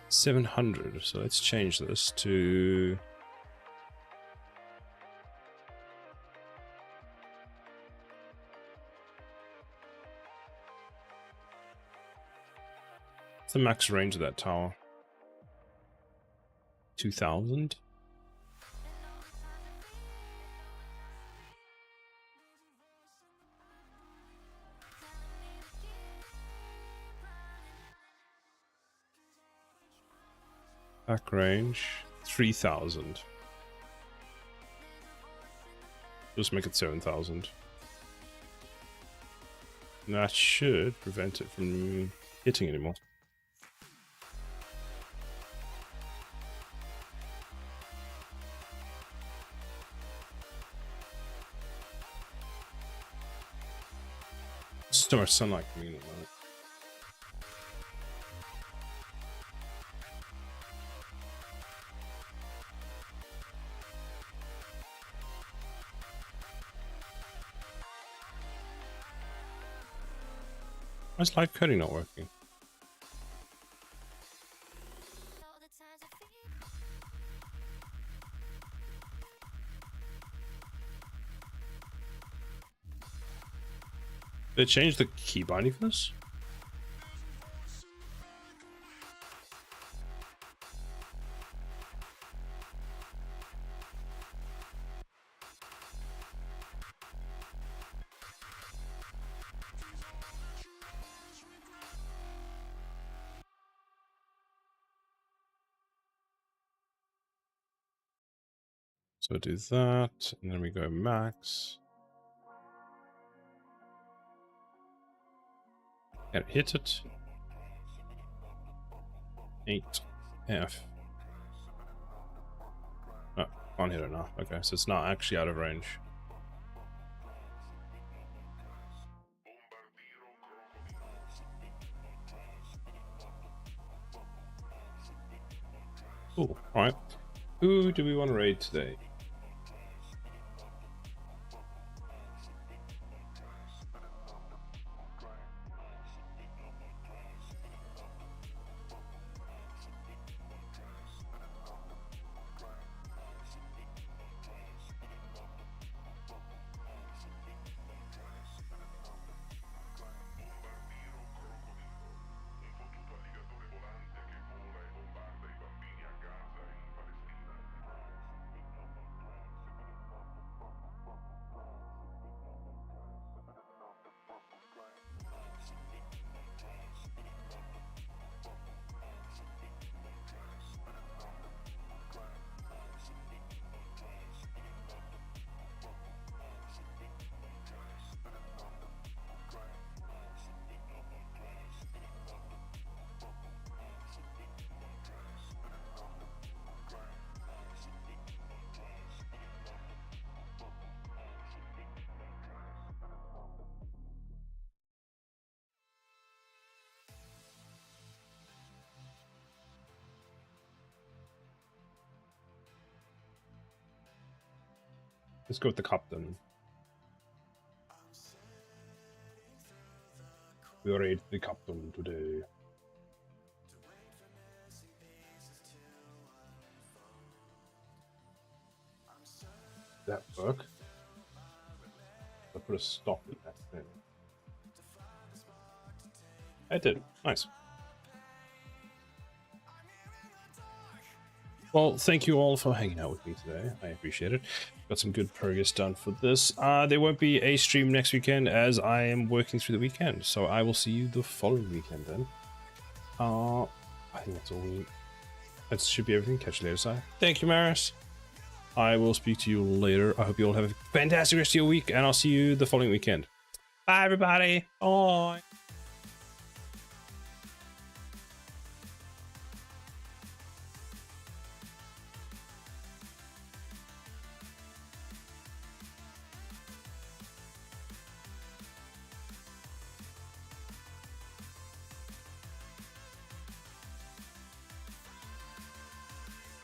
[SPEAKER 1] 700, so let's change this to... What's the max range of that tower? 2000? Back range 3000. Just make it 7000. That should prevent it from hitting anymore. Still more sunlight coming in at the moment. Why is live coding not working? Did they change the key binding for this? So do that, and then we go max. And hit it. 8F. Oh, can't hit it now. Okay, so it's not actually out of range. Cool. All right. Who do we want to raid today? Let's go with the captain. We raid the captain today. That work? I put a stop in that thing. I did. Nice. Well, thank you all for hanging out with me today. I appreciate it. Got some good progress done for this. There won't be a stream next weekend as I am working through the weekend. So I will see you the following weekend then. I think that's all that should be everything. Catch you later, Si. Thank you, Maris. I will speak to you later. I hope you all have a fantastic rest of your week, and I'll see you the following weekend. Bye, everybody. Bye.